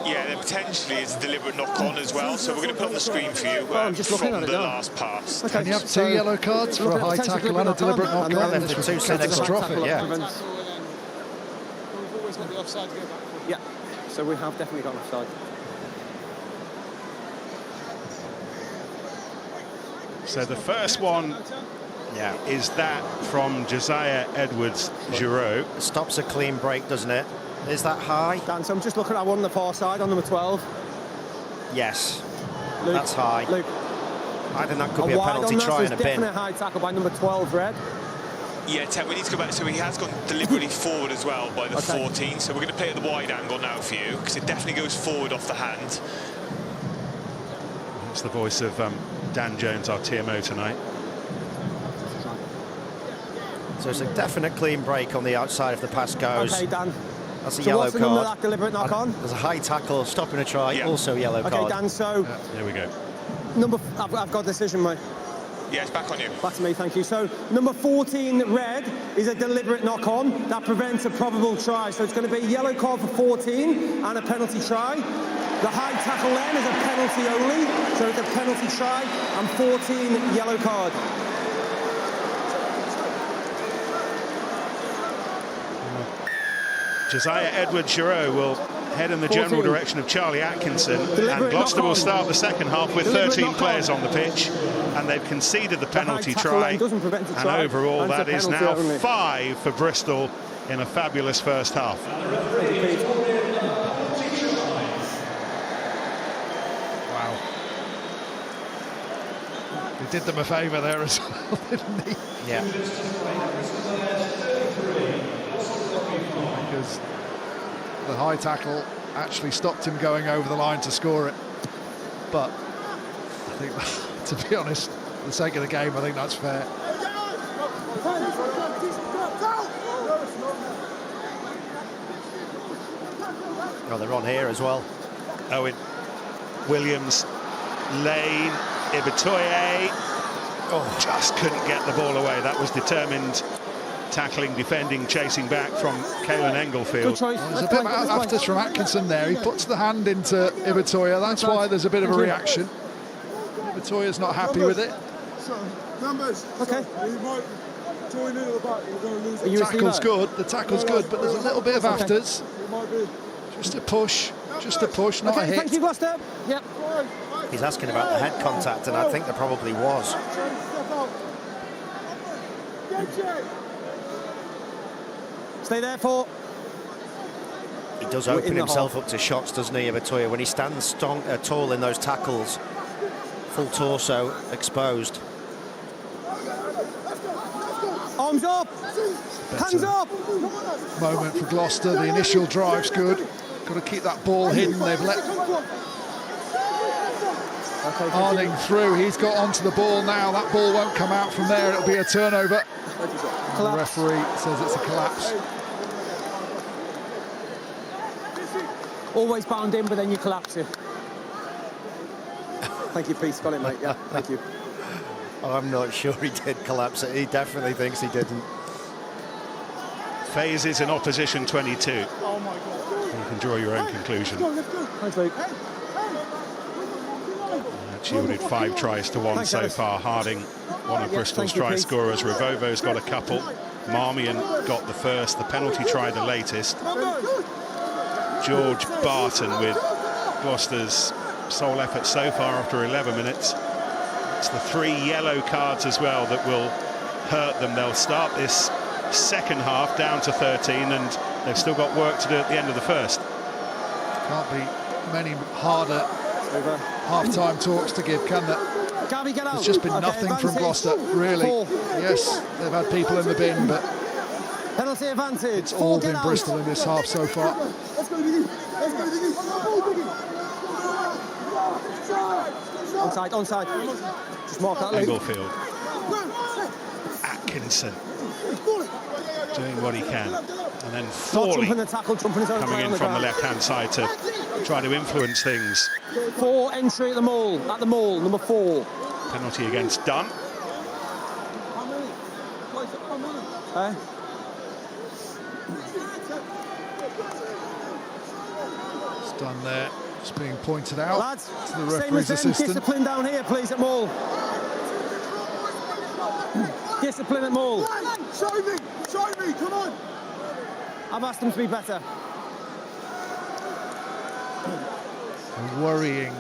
Yeah, then potentially it's a deliberate knock-on as well, so we're going to put on the screen for you from the last pass. Can you have 2 yellow cards for a high tackle and a deliberate knock-on? This would be catastrophic, yeah. We've always got the offside to go back. Yeah, so we have definitely got an offside. So the first one is that from Josiah Edwards-Giroud. Stops a clean break, doesn't it? Is that high? Dan, so I'm just looking at one on the far side, on number 12. Yes, Luke, that's high. Luke. I think that could be a penalty try in a bin. Definitely a high tackle by number 12, Red. Yeah, 10, we need to go back. So he has gone deliberately forward as well by the 14. So we're going to play at the wide angle now for you, because it definitely goes forward off the hand. That's the voice of Dan Jones, our TMO tonight. So it's a definite clean break on the outside if the pass goes. Okay, Dan. That's a So yellow what's the number of card. that deliberate knock on? There's a high tackle, stopping a try, also yellow card. Okay, Dan, so... There we go. I've got a decision, mate. Yeah, it's back on you. Back to me, thank you. So, number 14, red, is a deliberate knock-on. That prevents a probable try. So it's going to be a yellow card for 14 and a penalty try. The high tackle then is a penalty only. So it's a penalty try and 14 yellow card. Josiah Edwards-Giroux will head in the general direction of Charlie Atkinson, and Gloucester will start the second half with 13 players on the pitch, and they've conceded the penalty try, and overall that is now 5 for Bristol in a fabulous first half. Wow. He did them a favour there as well, didn't he? Yeah. Because the high tackle actually stopped him going over the line to score it. But I think, to be honest, for the sake of the game, I think that's fair. Oh, they're on here as well. Owen Williams, Lane, Ibitoye. Oh, just couldn't get the ball away. That was determined tackling, defending, chasing back from Caelan Englefield. There's a bit of afters from Atkinson there. He puts the hand into Ibitoye. That's why there's a bit of a reaction. Ibitoye's not happy with it. Numbers. Okay. Join in at the back. We're going to lose. The tackle's good. The tackle's good, but there's a little bit of afters. Just a push, not a hit. Thank you, Gloucester. Yep. He's asking about the head contact, and I think there probably was. Stay there for... He does open himself up to shots, doesn't he, Ibitoye, when he stands tall in those tackles, full torso exposed. Arms up! Hands up! Moment for Gloucester. The initial drive's good. Got to keep that ball hidden. They've let Harding through. He's got onto the ball now. That ball won't come out from there. It'll be a turnover. The referee says it's a collapse. Always bound in, but then you collapse it. Thank you, Pete. Got it, mate. Yeah, thank you. I'm not sure he did collapse it. He definitely thinks he didn't. Phases in opposition 22. Oh my God. You can draw your own conclusion. Thanks, Luke. Shielded 5 tries to 1 so far. Harding, one of Bristol's try scorers. Ravovo's got a couple. Marmion got the first. The penalty try the latest. George Barton with Gloucester's sole effort so far after 11 minutes. It's the 3 yellow cards as well that will hurt them. They'll start this second half down to 13, and they've still got work to do at the end of the first. Can't be many harder half-time talks to give, can there? Gabby, get out. There's just been nothing from Gloucester, really. Yes, they've had people in the bin, but penalty advantage. It's all been Bristol in this half so far. Onside. Just mark that. Englefield. Atkinson doing what he can, and then Thorley coming in from the left-hand side to try to influence things. 4 entry at the mall, number 4. Penalty against Dunn. It's done there. Just being pointed out. Lads, to the referee's assistant. Discipline down here, please, at Mall. Discipline at Mall. Show me, come on. I've asked them to be better. A worrying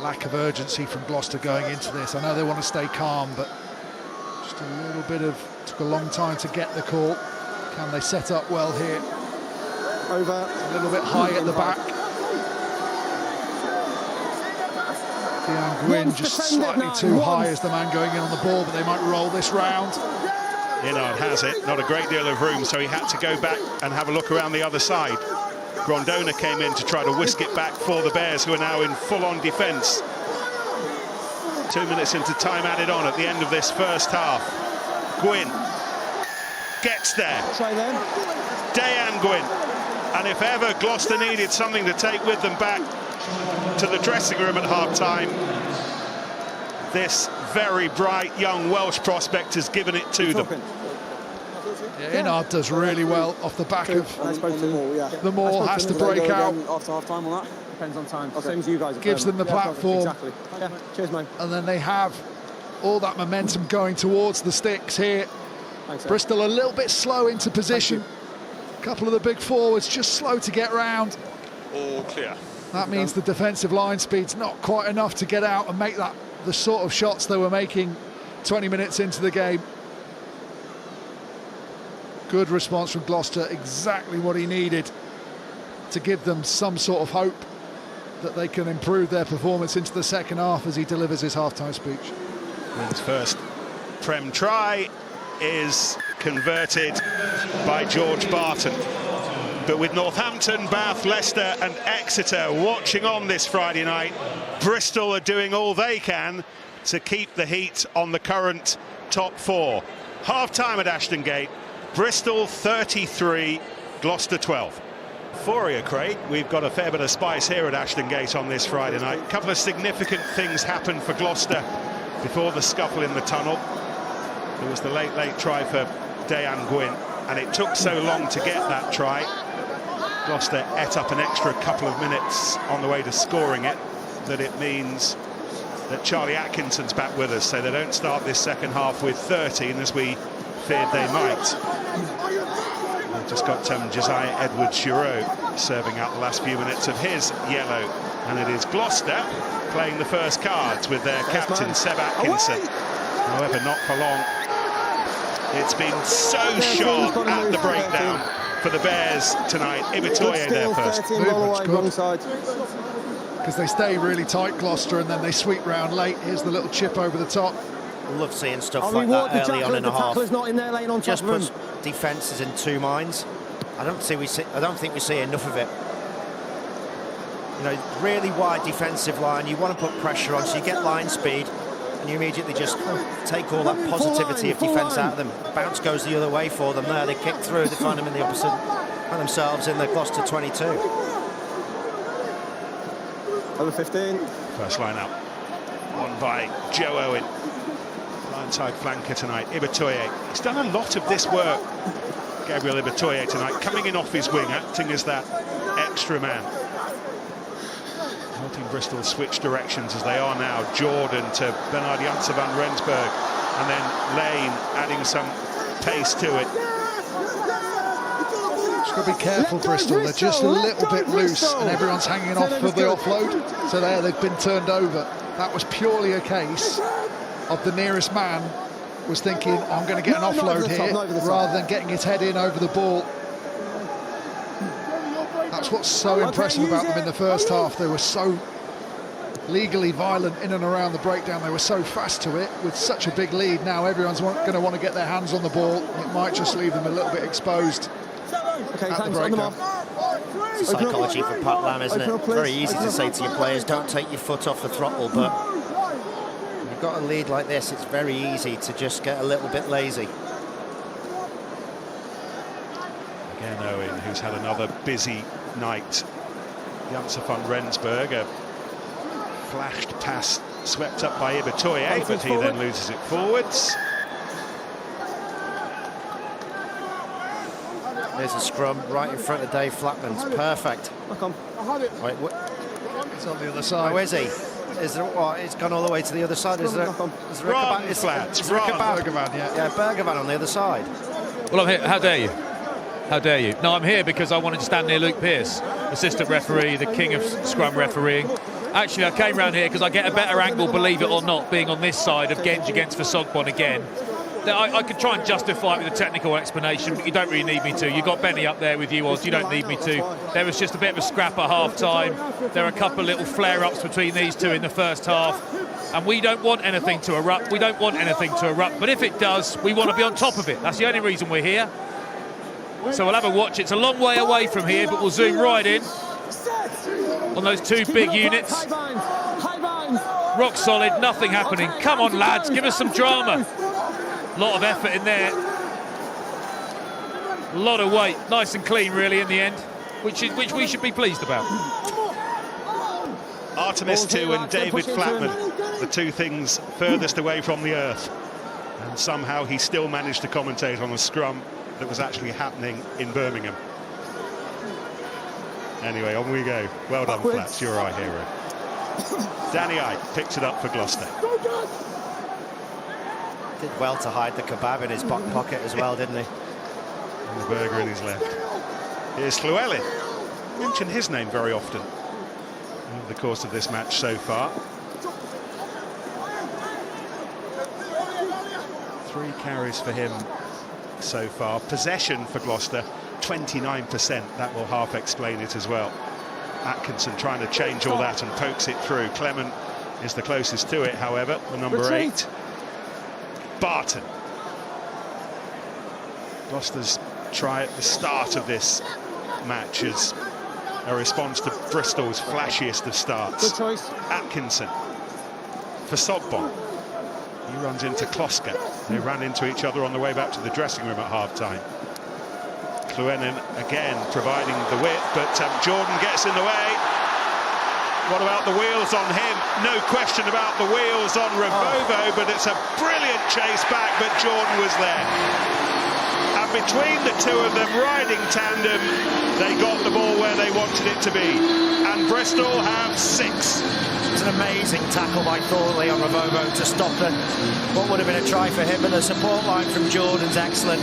lack of urgency from Gloucester going into this. I know they want to stay calm, but just a little bit of... Took a long time to get the call. Can they set up well here? Over. A little bit high at the back. Dean Gwynn just slightly too high as the man going in on the ball, but they might roll this round. Inard has it, not a great deal of room, so he had to go back and have a look around the other side. Grondona came in to try to whisk it back for the Bears, who are now in full-on defence. 2 minutes into time added on at the end of this first half. Gwyn gets there. Dayan Gwyn. And if ever Gloucester needed something to take with them back to the dressing room at half-time, this very bright young Welsh prospect has given it to them. Yeah, Inard does really well off the back of the Maul, has to break out. After half time on that. Depends on time. Same as you guys. Gives them the platform. Exactly. Yeah. Cheers, mate. And then they have all that momentum going towards the sticks here. Thanks, Bristol a little bit slow into position. A couple of the big forwards just slow to get round. All clear. That means the defensive line speed's not quite enough to get out and make that the sort of shots they were making 20 minutes into the game. Good response from Gloucester, exactly what he needed to give them some sort of hope that they can improve their performance into the second half as he delivers his half-time speech. His first Prem try is converted by George Barton. But with Northampton, Bath, Leicester and Exeter watching on this Friday night, Bristol are doing all they can to keep the heat on the current top four. Half-time at Ashton Gate, Bristol 33, Gloucester 12. For you, Craig, we've got a fair bit of spice here at Ashton Gate on this Friday night. A couple of significant things happened for Gloucester before the scuffle in the tunnel. There was the late try for Dayan Gwyn, and it took so long to get that try. Gloucester ate up an extra couple of minutes on the way to scoring it, that it means that Charlie Atkinson's back with us, so they don't start this second half with 13 as we feared they might. We've just got Josiah Edwards-Giroux serving out the last few minutes of his yellow, and it is Gloucester playing the first cards with their captain Seb Atkinson. However, not for long. It's been so sharp at the breakdown for the Bears tonight. Ibitoye there first. Movement's good, because they stay really tight, Gloucester, and then they sweep round late. Here's the little chip over the top. Love seeing stuff like that early on in the half. Not in there, laying on Just top of puts defences in two minds. I don't think we see enough of it. You know, really wide defensive line. You want to put pressure on, so you get line speed, and you immediately just take all that positivity of defence out of them. Bounce goes the other way for them there. They kick through, they find them in the opposite, find themselves in the Gloucester 22. Over 15. First line out. Won by Joe Owen. Blindside flanker tonight, Ibitoye. He's done a lot of this work, Gabriel Ibitoye, tonight, coming in off his wing, acting as that extra man. Helping Bristol switch directions as they are now. Jordan to Bernard Janssen van Rensburg, and then Lane adding some pace to it. Just got to be careful, Bristol. They're just a little bit loose, and everyone's hanging off for the offload. So there, they've been turned over. That was purely a case of the nearest man was thinking, I'm going to get an offload here, rather than getting his head in over the ball. That's what's so impressive about them in the first half. They were so legally violent in and around the breakdown. They were so fast to it with such a big lead. Now everyone's going to want to get their hands on the ball. It might just leave them a little bit exposed at the breakdown. Psychology for Pat Lam, isn't it? Very easy to say to your players, don't take your foot off the throttle, but when you've got a lead like this, it's very easy to just get a little bit lazy. Again, Owen, who's had another busy night. Janssen van Rensburg, a flashed pass swept up by Ibitoye, but he then loses it forwards. There's a scrum right in front of Dave Flatman's. Perfect. Wait, It's on the other side. how is he? Is there what? It's gone all the way to the other side. Is there a Ron Flats, Bergevin, yeah. Bergevin on the other side. Well, I'm here. How dare you? How dare you? No, I'm here because I wanted to stand near Luke Pearce, assistant referee, the king of scrum refereeing. Actually, I came round here because I get a better angle, believe it or not, being on this side of Genge against Versogbon again. I could try and justify it with a technical explanation, but you don't really need me to. You've got Benny up there with you, Oz. You don't need me to. There was just a bit of a scrap at half-time. There are a couple of little flare-ups between these two in the first half. And we don't want anything to erupt. We don't want anything to erupt. But if it does, we want to be on top of it. That's the only reason we're here. So we'll have a watch. It's a long way away from here, but we'll zoom right in on those two big units. Rock solid, nothing happening. Come on, lads, give us some drama. A lot of effort in there. A lot of weight, nice and clean, really, in the end, which we should be pleased about. Artemis 2 and David Flatman, the two things furthest away from the earth. And somehow he still managed to commentate on a scrum that was actually happening in Birmingham. Anyway, on we go. Well done, Flats, you're our hero. Danny Ike picks it up for Gloucester. Did well to hide the kebab in his back pocket as well, didn't he? And the burger in his left. Here's Llewellyn. Mentioned his name very often over the course of this match so far. 3 carries for him so far. Possession for Gloucester, 29%. That will half explain it as well. Atkinson trying to change all that and pokes it through. Clement is the closest to it, however, the number 8. Barton. Gloucester's try at the start of this match is a response to Bristol's flashiest of starts. Good choice. Atkinson for Sogbon. He runs into Kloska. They ran into each other on the way back to the dressing room at half-time. Llewellyn again providing the width, but Jordan gets in the way. What about the wheels on him? No question about the wheels on Ravouvou, but it's a brilliant chase back, but Jordan was there. And between the two of them riding tandem, they got the ball where they wanted it to be. And Bristol have 6. It's an amazing tackle by Thorley on Ravouvou to stop what would have been a try for him, but the support line from Jordan's excellent.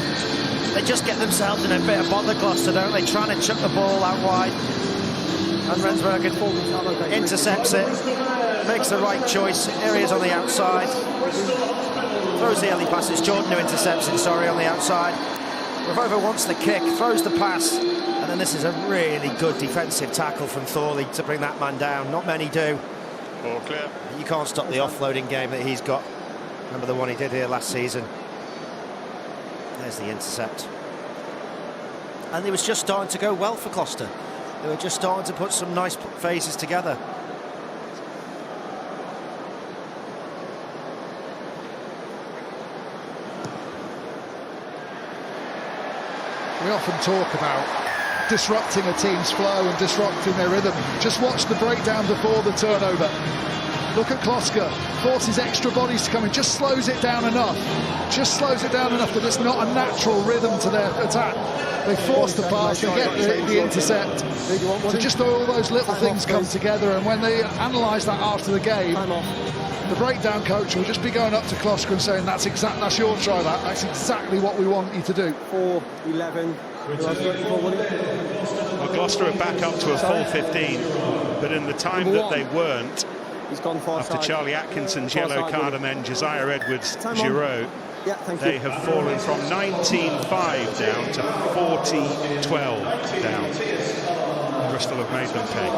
They just get themselves in a bit of bother, Gloucester, don't they? Trying to chuck the ball out wide. And Rensbergen intercepts it, makes the right choice. Here he is on the outside. Throws the early passes. Jordan who intercepts it, sorry, on the outside. Ravouvou wants the kick, throws the pass. And then this is a really good defensive tackle from Thorley to bring that man down. Not many do. Ball clear. You can't stop the offloading game that he's got. Remember the one he did here last season. There's the intercept. And it was just starting to go well for Gloucester. They were just starting to put some nice phases together. We often talk about disrupting a team's flow and disrupting their rhythm. Just watch the breakdown before the turnover. Look at Kloska, forces extra bodies to come in, just slows it down enough. Just slows it down enough that it's not a natural rhythm to their attack. They force the pass, they get the intercept. So just all those little things come together, and when they analyse that after the game, the breakdown coach will just be going up to Kloska and saying, that's your try, that's exactly what we want you to do. 4-11. Well, Gloucester are back up to a full 15, but in the time that they weren't, after Charlie Atkinson's yellow card and then Josiah Edwards-Giroud, they have fallen from 19-5 down to 40-12 down. Bristol have made them pay.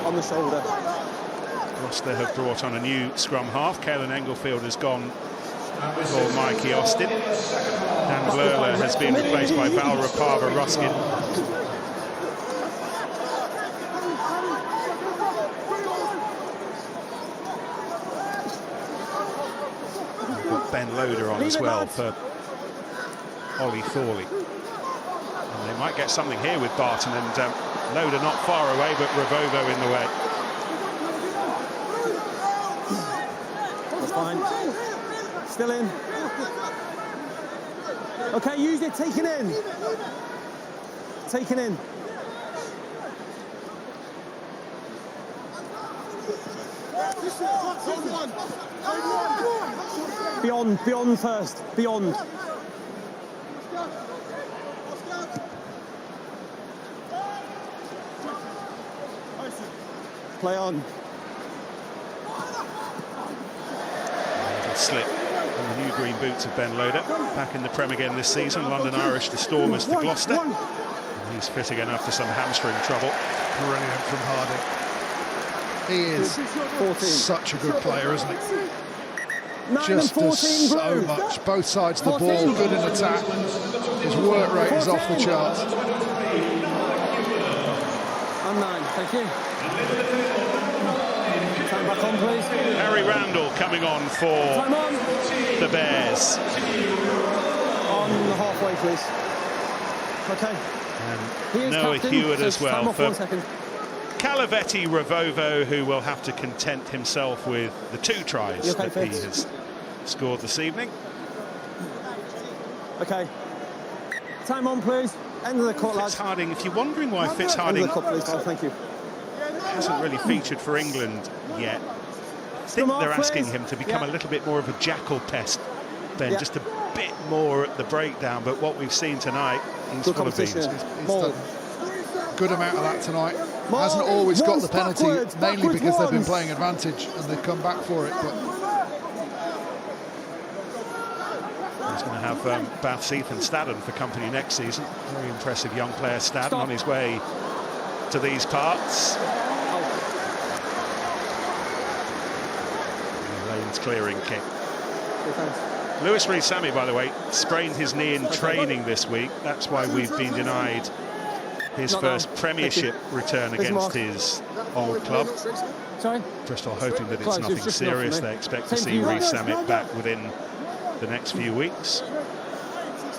On the shoulder. Gloucester have brought on a new scrum half. Caelan Englefield has gone for Mikey Austin. Dan Blurler has been replaced by Val Rapava Ruskin. Ben Loader on as well for Ollie Thorley. And they might get something here with Barton, and Loader not far away, but Ravouvou in the way. That's fine. Still in. Okay, use it, taken in. Taken in. Beyond first, beyond. Play on. Slip on the new green boots of Ben Loader. Back in the Prem again this season. London Irish the Stormers to Gloucester. And he's fit again after some hamstring trouble. Brilliant from Harding. He is 14. such a good player, isn't he? 9 Just and 14 does so blue. much. Both sides of the 14. ball, good in attack. His work rate is off the 14. charts. And 9, thank you. Time back on, please. Harry Randall coming on for Time on. the Bears. On the halfway, please. Okay. He is Noah captain, Hewitt so as time well off for 1 second. Kalaveti Ravouvou, who will have to content himself with the 2 tries You okay, that he Fitz? has scored this evening. Okay. Time on, please. End of the cut, lads. Fitzharding, if you're wondering why End of Fitzharding the cut, please, pal. Thank you. hasn't really featured for England yet, I think Come on, they're asking please. him to become a little bit more of a jackal pest, Ben, Yeah. just a bit more at the breakdown, but what we've seen tonight, he's Good full of beans. competition. He's Maul. done a good amount of that tonight. Maul. Hasn't always got Once the penalty, backwards, mainly backwards because they've been once. playing advantage and they've come back for it. But He's going to have Bath's Ethan Staddon for company next season. Very impressive young player, Staddon, Stop. on his way to these parts. Lane's clearing kick. Okay, thanks. Lewis Rees-Sammy, by the way, sprained his knee in training this week. That's why we've been denied his Not first now. Premiership return There's against Mark. his old club. Sorry? Bristol hoping that it's Close, nothing it's just enough for serious. me. They expect to Same see for you. Rees-Sammy back within the next few weeks.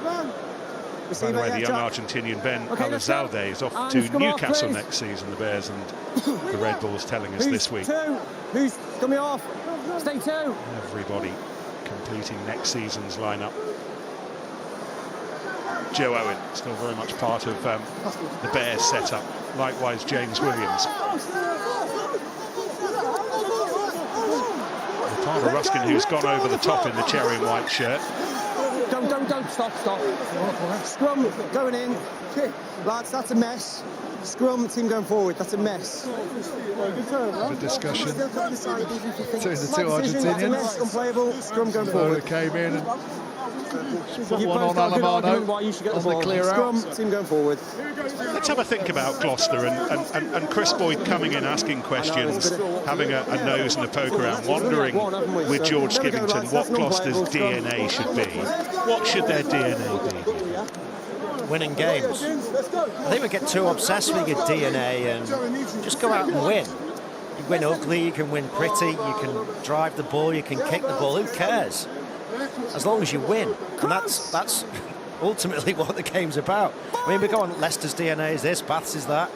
By the way, the young Argentinian Ben Okay, let's go. Alazalde is off And to scrum off, Newcastle please. next season, the Bears and the Red Bulls telling us Who's this week. 2? Who's coming off? Stay 2. Everybody completing next season's lineup. Joe Owen still very much part of the Bears setup. Likewise, James Williams. Palmer Ruskin, who's gone over the top in the cherry and white shirt. Don't, stop. Scrum going in. Lads, that's a mess. Scrum team going forward, that's a mess. the discussion between the two My decision, that's a mess, Argentinians. unplayable. Scrum going Florida forward. came in and put You one both on got a good argument Alemano why you should get the on the ball. clear Scrum out. team going forward. Let's have a think about Gloucester and Chris Boyd coming in, asking questions, having a nose and a poke around, wondering with George Skivington what Gloucester's DNA should be. What should their DNA be? Winning games. I think we get too obsessed with your DNA and just go out and win. You win ugly, you can win pretty, you can drive the ball, you can kick the ball. Who cares? As long as you win. And that's ultimately what the game's about. I mean, we go on, Leicester's DNA is this, Bath's is that.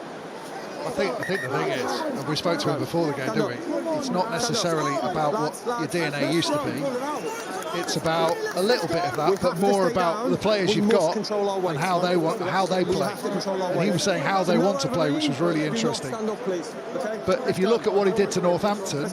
I think the thing is, and we spoke to him before the game, didn't we? It's not necessarily about what your DNA used to be. It's about a little bit of that, but more about the players you've got and how they play. And he was saying how they want to play, which was really interesting. But if you look at what he did to Northampton,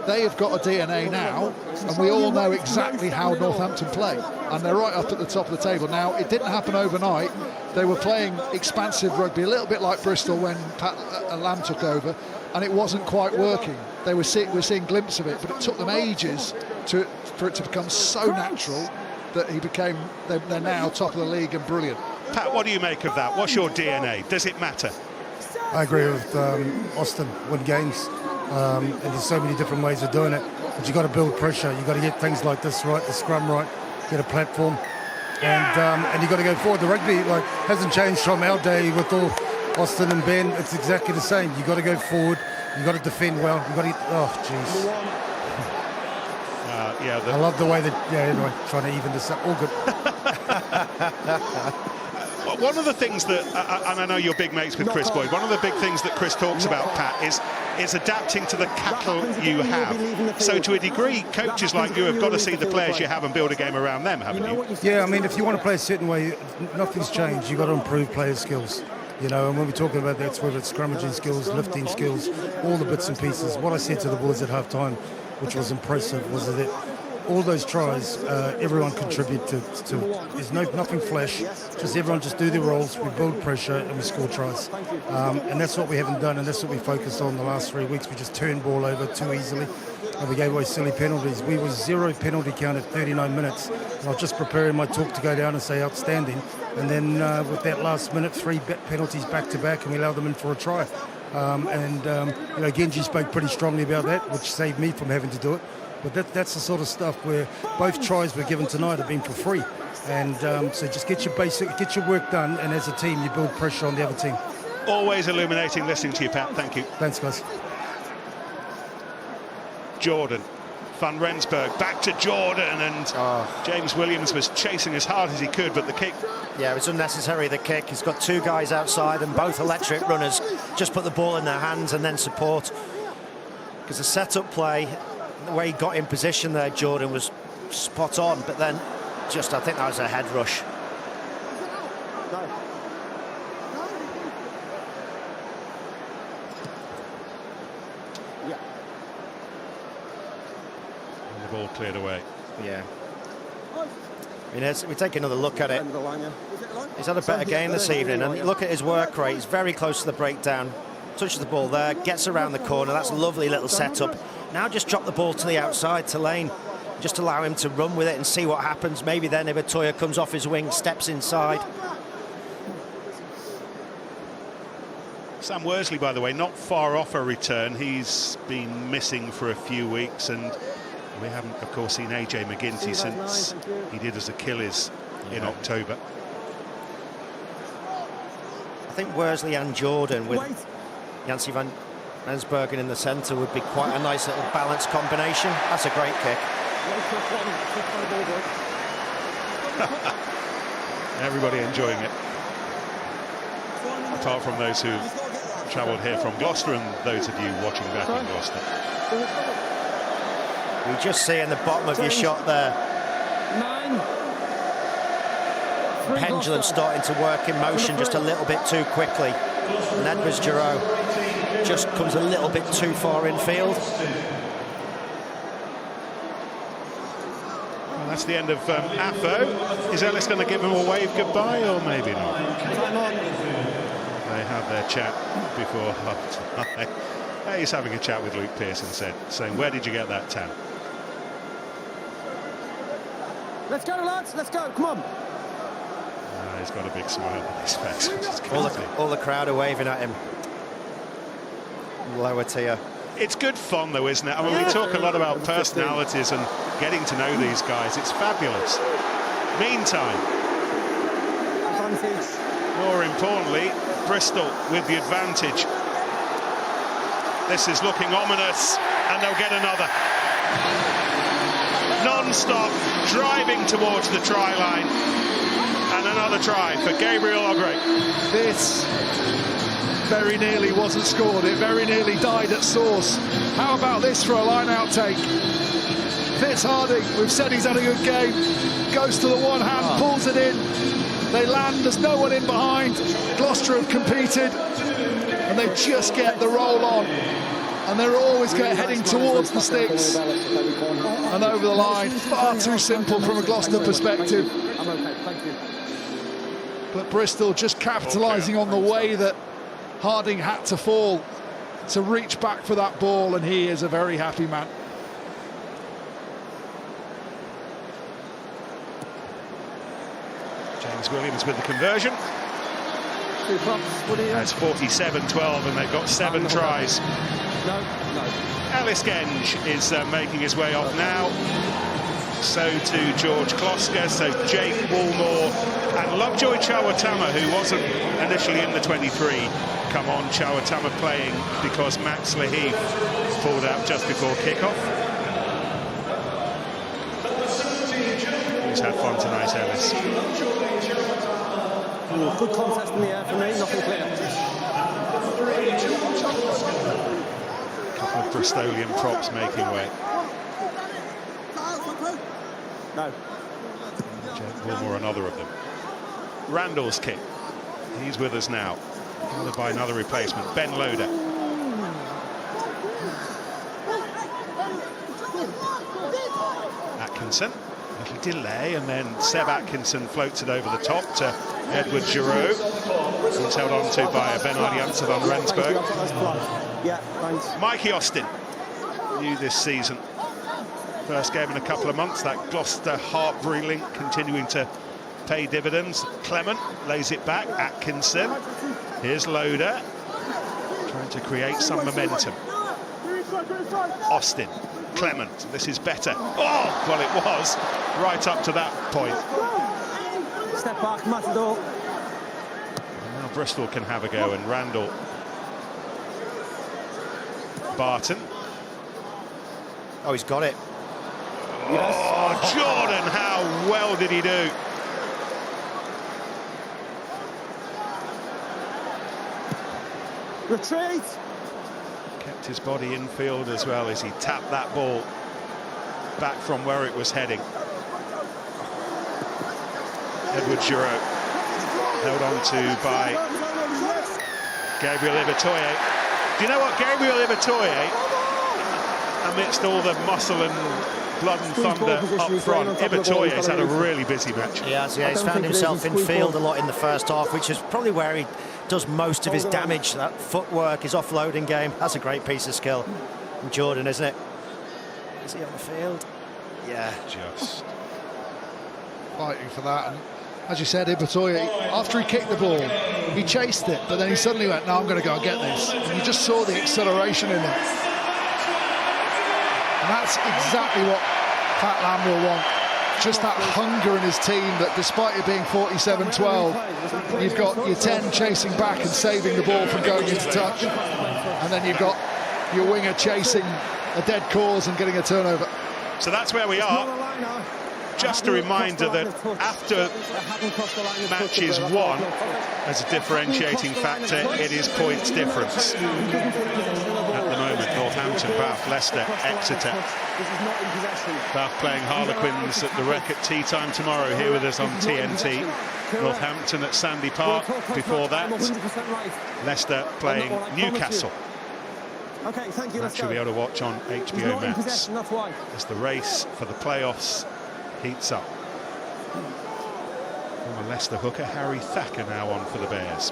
they have got a DNA now, and we all know exactly how Northampton play, and they're right up at the top of the table. Now, it didn't happen overnight. They were playing expansive rugby, a little bit like Bristol when Pat Lamb took over, and it wasn't quite working. We're seeing glimpses of it, but it took them ages for it to become so natural that they're now top of the league and brilliant. Pat, what do you make of that? What's your DNA? Does it matter? I agree with Austin. Win games, and there's so many different ways of doing it. But you got to build pressure. You got to get things like this right, the scrum right, get a platform, and you got to go forward. The rugby hasn't changed from our day with all Austin and Ben. It's exactly the same. You got to go forward. You got to defend well. You got to. Oh, jeez. I love the way that. Yeah, anyway, trying to even this up. All good. One of the things that, and I know you're big mates with Chris Boyd, one of the big things that Chris talks about, Pat, is adapting to the cattle you have. So to a degree, coaches like you have got to see the players you have and build a game around them, haven't you? Yeah, I mean, if you want to play a certain way, nothing's changed. You've got to improve players' skills. And when we're talking about that, whether it's scrummaging skills, lifting skills, all the bits and pieces. What I said to the boys at half-time, which was impressive, was that all those tries, everyone contributed to. There's nothing flash, just everyone just do their roles, we build pressure and we score tries. And that's what we haven't done, and that's what we focused on the last 3 weeks. We just turned ball over too easily, and we gave away silly penalties. We were 0 penalty count at 39 minutes. And I was just preparing my talk to go down and say outstanding. And then with that last minute, 3 penalties back to back, and we allowed them in for a try. You know, Genji spoke pretty strongly about that, which saved me from having to do it. But that's the sort of stuff where both tries were given tonight have been for free. And so just get your work done, and as a team, you build pressure on the other team. Always illuminating listening to you, Pat. Thank you. Thanks, guys. Jordan. Van Rensburg back to Jordan, and James Williams was chasing as hard as he could, but the kick... Yeah, it was unnecessary, the kick. He's got two guys outside, and both electric runners just put the ball in their hands and then support. Because the set-up play, the way he got in position there, Jordan, was spot on, but then just, I think that was a head rush. And the ball cleared away. Yeah. I mean, as we take another look at it, he's had a better game this evening, and look at his work rate. He's very close to the breakdown, touches the ball there, gets around the corner. That's a lovely little setup. Now just drop the ball to the outside, to Lane. Just allow him to run with it and see what happens. Maybe then if Atoya comes off his wing, steps inside. Sam Worsley, by the way, not far off a return. He's been missing for a few weeks, and we haven't, of course, seen AJ McGinty since he did his Achilles in October. I think Worsley and Jordan with Jancy van Rensburgen in the centre would be quite a nice little balanced combination. That's a great kick. Everybody enjoying it, apart from those who travelled here from Gloucester and those of you watching back in Gloucester. You just see in the bottom of your shot there, pendulum starting to work in motion just a little bit too quickly, and Edwards Giroux just comes a little bit too far infield. Well, that's the end of AFO. Is Ellis going to give him a wave goodbye, or maybe not? They had their chat before half-time. He's having a chat with Luke Pearson, saying, where did you get that tan? Let's go, lads, let's go, come on. He's got a big smile on his face. All the crowd are waving at him. Lower tier. It's good fun, though, isn't it? I mean, we talk a lot about personalities and getting to know these guys. It's fabulous. Meantime, more importantly, Bristol with the advantage. This is looking ominous, and they'll get another. Non-stop, driving towards the try line. And another try for Gabriel Ogre. This very nearly wasn't scored. It very nearly died at source. How about this for a line-out take? Fitz Harding, we've said he's had a good game. Goes to the one hand, pulls it in. They land, there's no one in behind. Gloucester have competed, and they just get the roll on. And they're always heading towards the sticks. And over the line, far too simple from a Gloucester perspective. But Bristol just capitalising on the way that Harding had to fall to reach back for that ball, and he is a very happy man. James Williams with the conversion. That's 47-12, and they've got 7 tries. Ellis Genge is making his way off now. So to George Kloska, so Jake Woolmore, and Lovejoy Chawatama, who wasn't initially in the 23. Come on, Chawatama playing because Max Laheve pulled out just before kickoff. He's had fun tonight, Ellis. Good contest in the air for me, nothing clear. A couple of Bristolian props making way. No. Jake Woolmore, another of them. Randall's kick. He's with us now. Followed by another replacement, Ben Loader. Atkinson, a little delay, and then Seb Atkinson floats it over the top to Edward Giroux. He's held on to by Ben Jancy van Rensburg. Mikey Austin, new this season. First game in a couple of months, that Gloucester Hartbury link continuing to pay dividends. Clement lays it back, Atkinson. Here's Loader, trying to create some momentum. Austin, Clement, this is better. Oh, well, it was right up to that point. Step back, Matador. Now Bristol can have a go, and Randall. Barton. Oh, he's got it. Yes. Oh, Jordan, how well did he do? Retreat. Kept his body in field as well as he tapped that ball back from where it was heading. Edward Giroud held on to by Gabriel Ibitoye. Do you know what? Gabriel Ibitoye, amidst all the muscle and blood and thunder up front, Ibitoye's had a really busy match. He has, yeah. He's found himself in field a lot in the first half, which is probably where he does most of his damage. That footwork, his offloading game, that's a great piece of skill from Jordan, isn't it? Is he on the field? Yeah. Just fighting for that. And as you said, Ibitoye, after he kicked the ball, he chased it, but then he suddenly went, no, I'm going to go and get this. And you just saw the acceleration in it. And that's exactly what Pat Lam will want. Just that hunger in his team, that despite it being 47-12, you've got your 10 chasing back and saving the ball from going into touch. And then you've got your winger chasing a dead cause and getting a turnover. so that's where we are. Just a reminder that after matches won, as a differentiating factor, it is points difference. At the moment, Northampton, Bath, Leicester, Exeter. Bath playing Harlequins at the Rec at tea time tomorrow, here with us on TNT. Northampton at Sandy Park before that. Leicester playing Newcastle. Okay, thank you. That you'll be able to watch on HBO Max as the race for the playoffs heats up. Former Leicester hooker Harry Thacker now on for the Bears.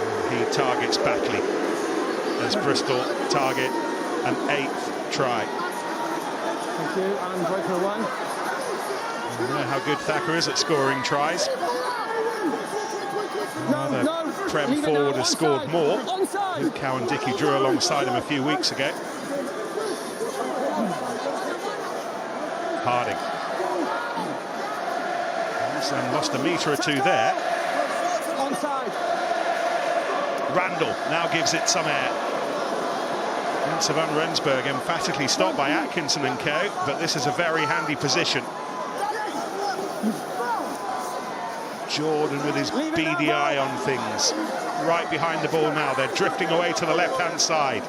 And he targets Batley as Bristol target an 8th try. Thank you, and breaking away. You know how good Thacker is at scoring tries. Another Prem forward has scored more. Cowan Dickey drew alongside him a few weeks ago. Harding. And lost a metre or two there. Randall now gives it some air. Vince van Rensburg emphatically stopped by Atkinson and co, but this is a very handy position. Jordan with his beady eye on things. Right behind the ball now. They're drifting away to the left-hand side.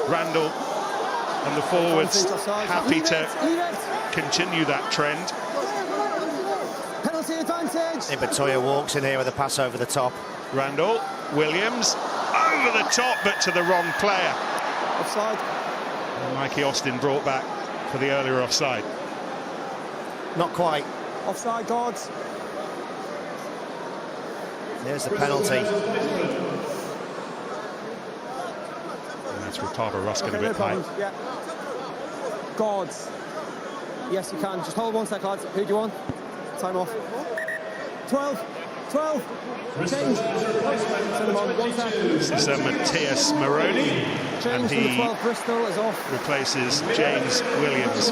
Randall and the forwards happy to continue that trend. Penalty advantage. Ibitoye walks in here with a pass over the top. Randall, Williams, over the top, but to the wrong player. Offside. And Mikey Austin brought back for the earlier offside. Not quite. Offside, guards. There's the penalty. And that's Rapava Ruskin a bit high. Yeah. Guards. Yes, you can. Just hold 1 sec, lads. Who do you want? Time off. 12. 12. Change. Send them on. 1 sec. This is Matthias Moroni, and he 12. Bristol is off. replaces James Williams.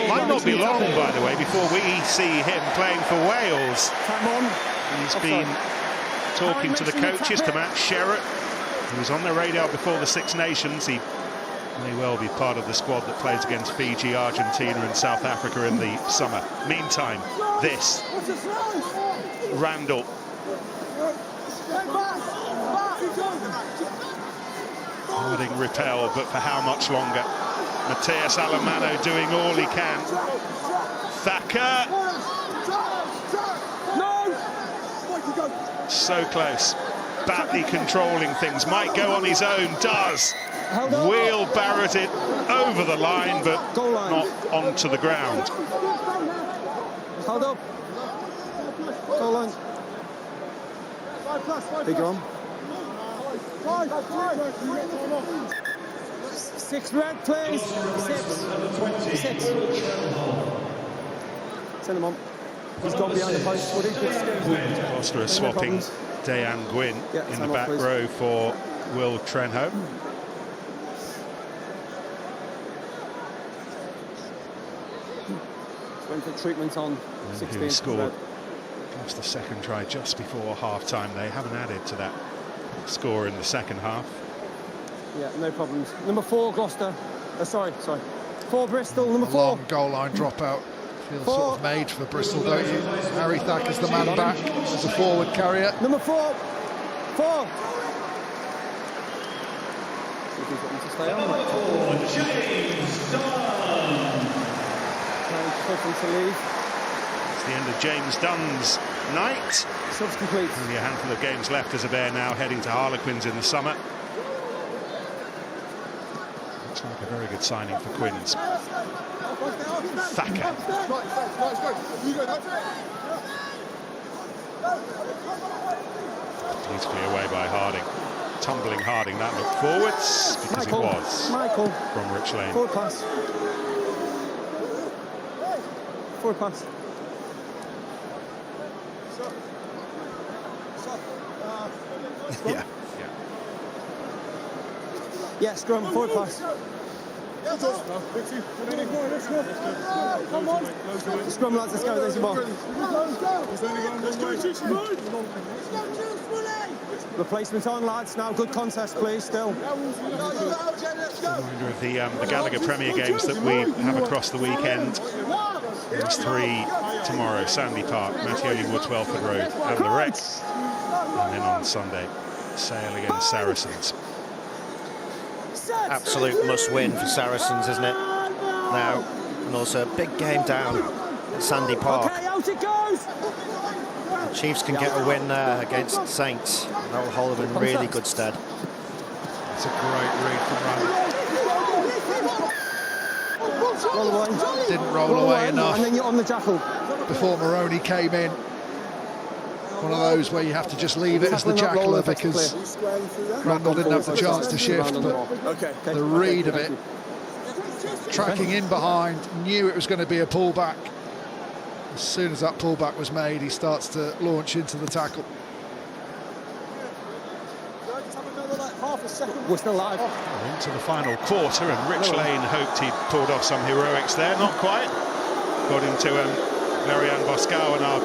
Might not be long, by the way, before we see him playing for Wales. Time on. He's been talking to the coaches, to Matt Sherratt, who was on the radar before the Six Nations. He may well be part of the squad that plays against Fiji, Argentina and South Africa in the summer. Meantime, this. Randall. Harding repelled, but for how much longer? Matthias Alemano doing all he can. Thacker. So close. Batley controlling things. Might go on his own. Does. Wheelbarrowed it over the line, but not onto the ground. Hold up. Goal line. Big on. 6 red, please. 6. Send him on. He's gone behind the post, would he? Gloucester are swapping Dayan Gwynn in the time off, back please. row for Will Trenholm. Went for treatment on Who 16. scored the second try just before half-time. They haven't added to that score in the second half. Yeah, no problems. Number 4, Gloucester. Sorry. 4, Bristol. Number 4. Long goal line dropout. Feels sort of made for Bristol, don't you? Harry Thacker's the man back as a forward carrier. Number 4. 4. See if he's got him to stay on. Hoping to leave. It's the end of James Dunn's night. Subs complete. Only a handful of games left as a Bear now, heading to Harlequins in the summer. Looks like a very good signing for Quins. Thacker. Beautifully away by Harding. Tumbling Harding, that looked forwards, because it was from Rich Lane. Forward pass. Forward pass. Yeah. Yeah, scrum, forward pass. Scrum, lads, let's go. There's the ball. Replacement on, lads. Now, good contest, please, still. Reminder of the Gallagher Premier games that we have across the weekend. There's 3 tomorrow, Sandy Park, Mattioli Woods, Welford Road, and the Rex. And then on Sunday, Sale against Saracens. Absolute must-win for Saracens, isn't it? Now, and also a big game down at Sandy Park. Okay, out it goes. The Chiefs can get a win there against Saints. That will hold them in really good stead. It's a great read from Ryan. Roll away. Didn't roll away enough. And then you're on the jackal. Before Maroney came in. One of those where you have to just leave it as the jackler because Randall didn't have the chance to shift, but the read of it, tracking in behind, knew it was going to be a pullback. As soon as that pullback was made, he starts to launch into the tackle. We're still live. Into the final quarter, and Rich Lane hoped he'd pulled off some heroics there. Not quite. According to Marianne Boscaw and our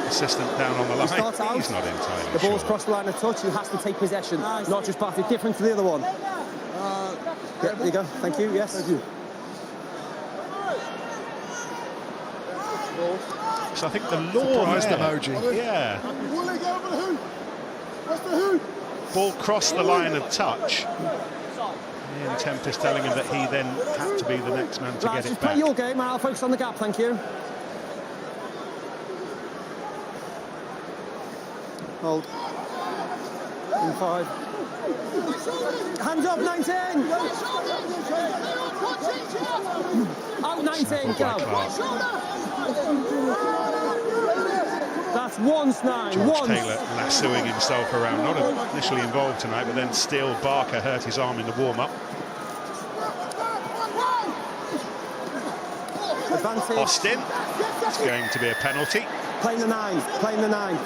assistant down on the line, he's not entirely The ball's sure. crossed the line of touch. He has to take possession, not just pass it. Different to the other one. Yeah, there you go. Thank you. Yes. Thank you. So I think the law Surprised emoji. Yeah. Ball crossed the line of touch. Ian Tempest telling him that he then had to be the next man to Right, get it just back. play your game. I'll focus on the gap. Thank you. Hold. In 5. Hands up, 19. Out, 19. Go. That's once 9. George Once. Taylor lassoing himself around, not initially involved tonight, but then still Barker hurt his arm in the warm-up. Advantage. Austin, it's going to be a penalty. Playing the 9. Playing the 9.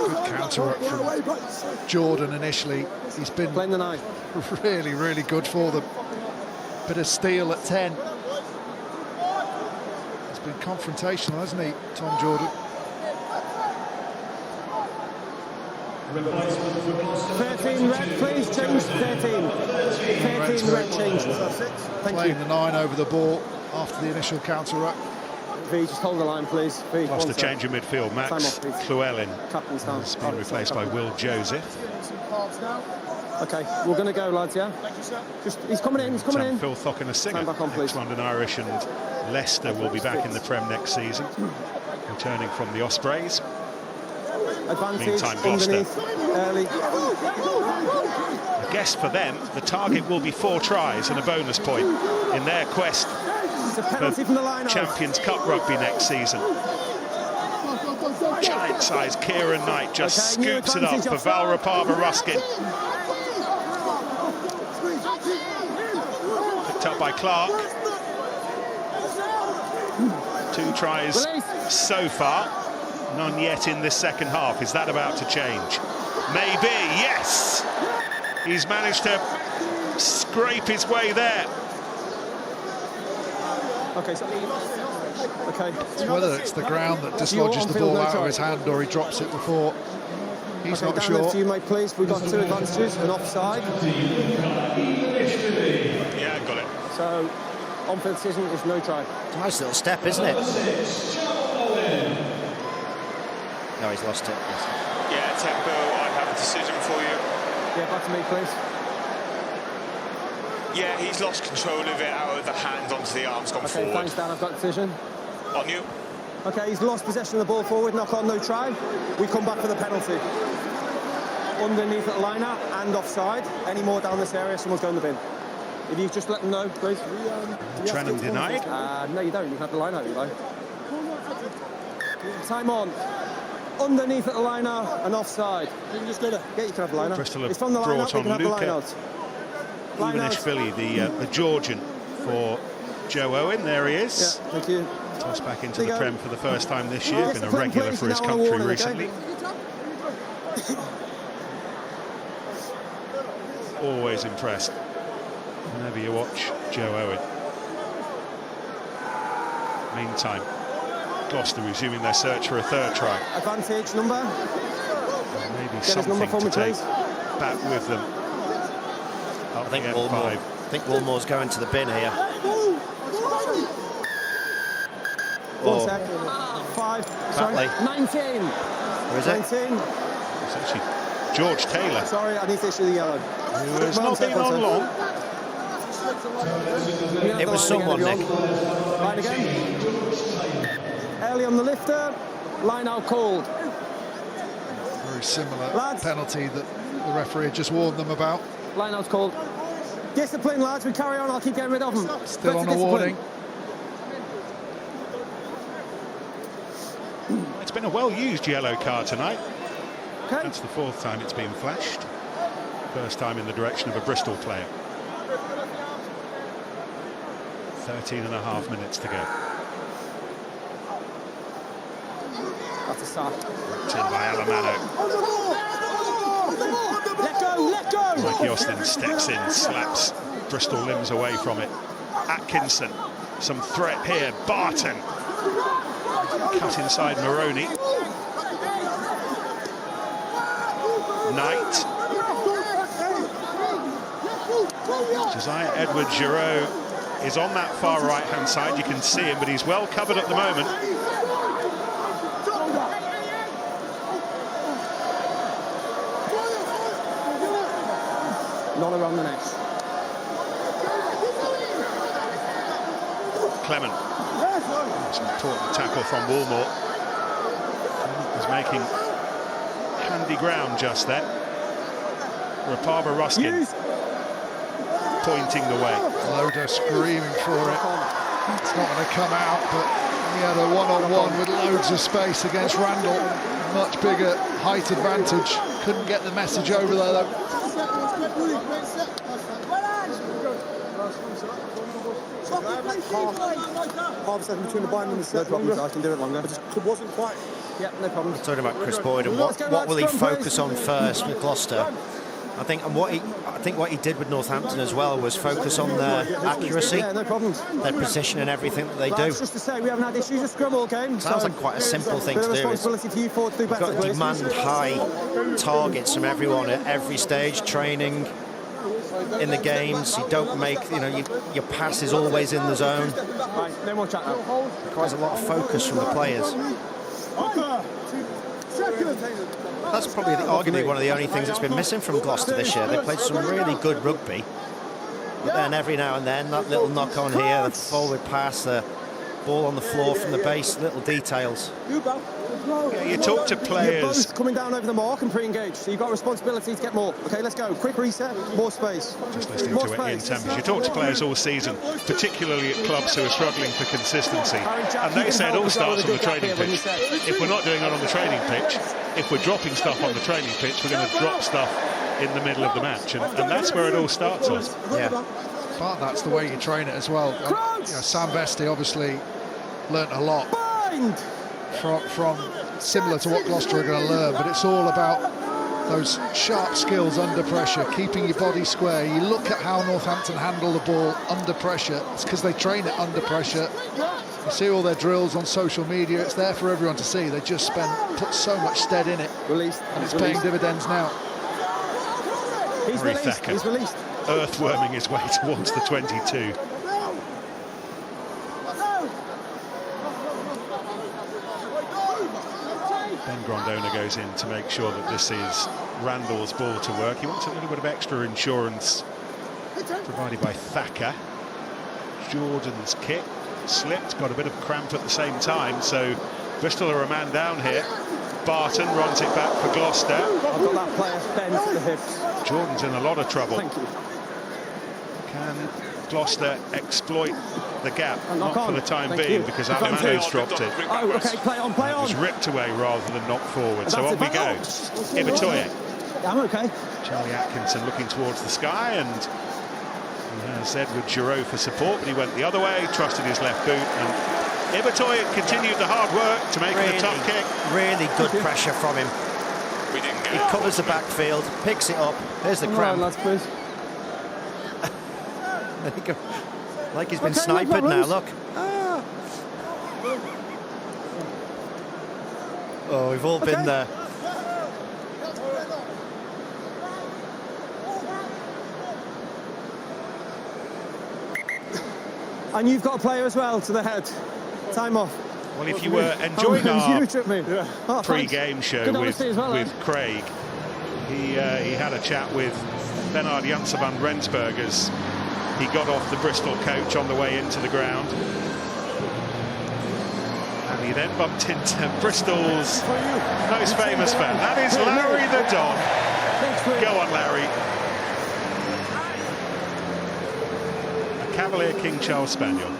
Good counter up from Jordan initially. He's been Playing the 9. really, really good for them. Bit of steel at 10. He's been confrontational, hasn't he, Tom Jordan? 13 red, please. Change 13. 13 red change. Thank Playing you. the 9 over the ball after the initial counter up. V, just hold the line, please. V, Plus the one sec. change of midfield, Time Max off, please. Llewellyn Captain's down. has been replaced by Will Joseph. Okay, we're going to go, lads, yeah? Just, he's coming in, he's coming in. Phil Thock and a singer. Stand back on, please. Ex-London Irish and Leicester will be back in the Prem next season, returning from the Ospreys. Advantage, Meantime, Gloucester. underneath, early. I guess for them, the target will be 4 tries and a bonus point in their quest It's a penalty from the line. Champions Cup rugby next season. Giant-sized Kieran Knight just Okay, new scoops it up advantage for offside. Valrapava Ruskin. Picked up by Clark. 2 tries Release. so far. None yet in this second half. Is that about to change? Maybe, yes! He's managed to scrape his way there. Okay, so okay. Whether it's the ground that dislodges the ball out of his hand or he drops it before, he's not down sure. left to you, mate, please. We've got 2 advantages, an offside. Yeah, got it. So, on-field decision is no try. Nice little step, isn't it? No, he's lost it. Yeah, tempo, I have a decision for you. Yeah, back to me, please. Yeah, he's lost control of it out of the hand onto the arms, gone Okay, forward. thanks, Dan. I've got decision. On you. Okay, he's lost possession of the ball forward, knock on, no try. We come back for the penalty. Underneath at liner and offside. Any more down this area, someone's going to the bin. If you just let them know, please. Trenham denied. No, you don't. You can have the line out, you like. Time on. Underneath at the line out and offside. You can just go there. Yeah, you can have the line out. Bristol have it's from the line out, brought you can on have the line Luca out. Line out. Ivanishvili, the Georgian, for Joe Owen. There he is. Yeah, thank you. Tossed back into the Prem for the first time this year. Been a Discipline, regular please. for You his now want a country warning, recently. Always impressed whenever you watch Joe Owen. Meantime, Gloucester resuming their search for a third try. Advantage number. Maybe Get his number something for me, to take please. back with them. Up I think the Woolmore. M5. I think Woolmore's going to the bin here. 1 sec. 5. Sorry. Batley. 19. Or is it? 19. It's actually George Taylor, Sorry, I need to issue the yellow. who has not been on long. It was someone, Nick. Line again. Early on the lifter. Line out cold. Very similar Lads. penalty that the referee had just warned them about. Line out's cold. Discipline, lads. We carry on. I'll keep getting rid of them. Still on a Discipline. warning. It's been a well-used yellow card tonight. Okay. That's the 4th time it's been flashed. First time in the direction of a Bristol player. 13.5 minutes to go. That's a sack. Ripped in by Alamano. Let go, let go! Mikey Austin steps in, slaps Bristol limbs away from it. Atkinson, some threat here. Barton. Cut inside Maroney. Knight. Josiah Edwards-Giroux is on that far right-hand side. You can see him, but he's well covered at the moment. Not around the neck. Clement. Some important tackle from Woolmore. He's making handy ground just there. Rapava Ruskin pointing the way. Loader screaming for it. It's not going to come out, but he had a one-on-one with loads of space against Randall. Much bigger height advantage. Couldn't get the message over there, though. Half second between the bind and the set. No problem, I can do it longer. It wasn't quite. Yeah, no problem. Talking about Chris Boyd and what will he focus on first with Gloucester? I think what he did with Northampton as well was focus on their accuracy, Yeah, no problems. their position and everything that they do. That's just to say we haven't had issues with scrum all game. Sounds like quite a simple thing to do. Responsibility for you four to do better, You've got to demand high targets from everyone at every stage, training, in the games. You don't make, your pass is always in the zone. Right, no more chat now. Requires a lot of focus from the players. That's probably arguably one of the only things that's been missing from Gloucester this year. They played some really good rugby, but then every now and then that little knock on here, the forward pass, the ball on the floor from the base, little details. Yeah, you talk to You're players. both coming down over the mark and pre-engaged, so you've got a responsibility to get more. Okay, let's go. Quick reset, more space. Just listening More to Ian space. Tempest. You talk to players all season, particularly at clubs who are struggling for consistency, and they say it all starts on the training pitch. If we're not doing it on the training pitch, if we're dropping stuff on the training pitch, we're going to drop stuff in the middle of the match, and that's where it all starts on. Yeah. But that's the way you train it as well. Sam Vesti obviously learnt a lot from similar to what Gloucester are going to learn, but it's all about those sharp skills under pressure, keeping your body square. You look at how Northampton handle the ball under pressure. It's because they train it under pressure. You see all their drills on social media. It's there for everyone to see. They just put so much stead in it. Released. And it's paying dividends now. He's released. He's released. Earthworming his way towards the 22. Ben Grondona goes in to make sure that this is Randall's ball to work. He wants a little bit of extra insurance provided by Thacker. Jordan's kick slipped, got a bit of cramp at the same time, so Bristol are a man down here. Barton runs it back for Gloucester. I've got that player bent at the hips. Jordan's in a lot of trouble. Thank you. Can Gloucester exploit the gap? Not for the time Thank being, you. because Alamando's dropped it. Oh, okay, play on, play It on. was ripped away rather than knocked forward. So That's on we it. go. Ibitoye. I'm okay. Charlie Atkinson looking towards the sky, and he has Edward Giroux for support, but he went the other way, trusted his left boot, and Ibitoye continued the hard work to make it a top kick. Really good pressure from him. We didn't get He covers the backfield, picks it up. There's the All cramp. right, lads, please. There you go. Like he's been Okay, no sniped now, problems. look. Oh, we've all been there. And you've got a player as well to the head. Time off. Well, if you were enjoying our You tripped me. Oh, pre-game show Good with honesty as well, Craig, he had a chat with Bernard Janssen van Rensburg as he got off the Bristol coach on the way into the ground. And he then bumped into Bristol's most famous fan. That is Larry the dog. Go on, Larry. A Cavalier King Charles Spaniel.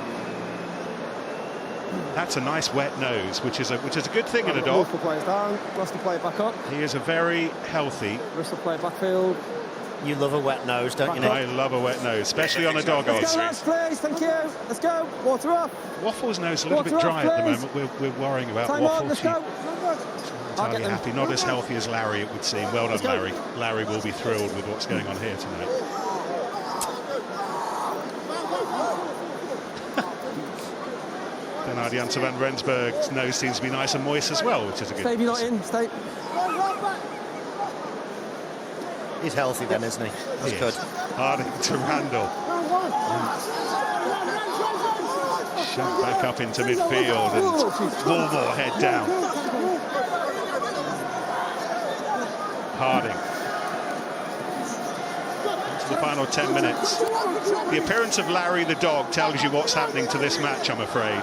That's a nice wet nose, which is a good thing in a dog. Bristol players down. Gloucester player back up. He is a very healthy. Bristol player backfield. You love a wet nose, don't you, Nick? I love a wet nose, especially on a dog. Let's go, lads, please. Thank you. Let's go. Water off. Waffle's nose a little bit Water dry off, at the please. moment. We're worrying about Time Waffle. on. Let's She's go. entirely happy. Not as healthy as Larry, it would seem. Well done, Let's go. Larry. Larry will be thrilled with what's going on here tonight. Bernard Janssen van Rensburg's nose seems to be nice and moist as well, which is a good Stay, you're not in. Stay. He's healthy then, isn't he? That's good. Harding to Randall. Shoved back up into midfield, and Walmore head down. Harding. Into the final 10 minutes. The appearance of Larry the dog tells you what's happening to this match, I'm afraid.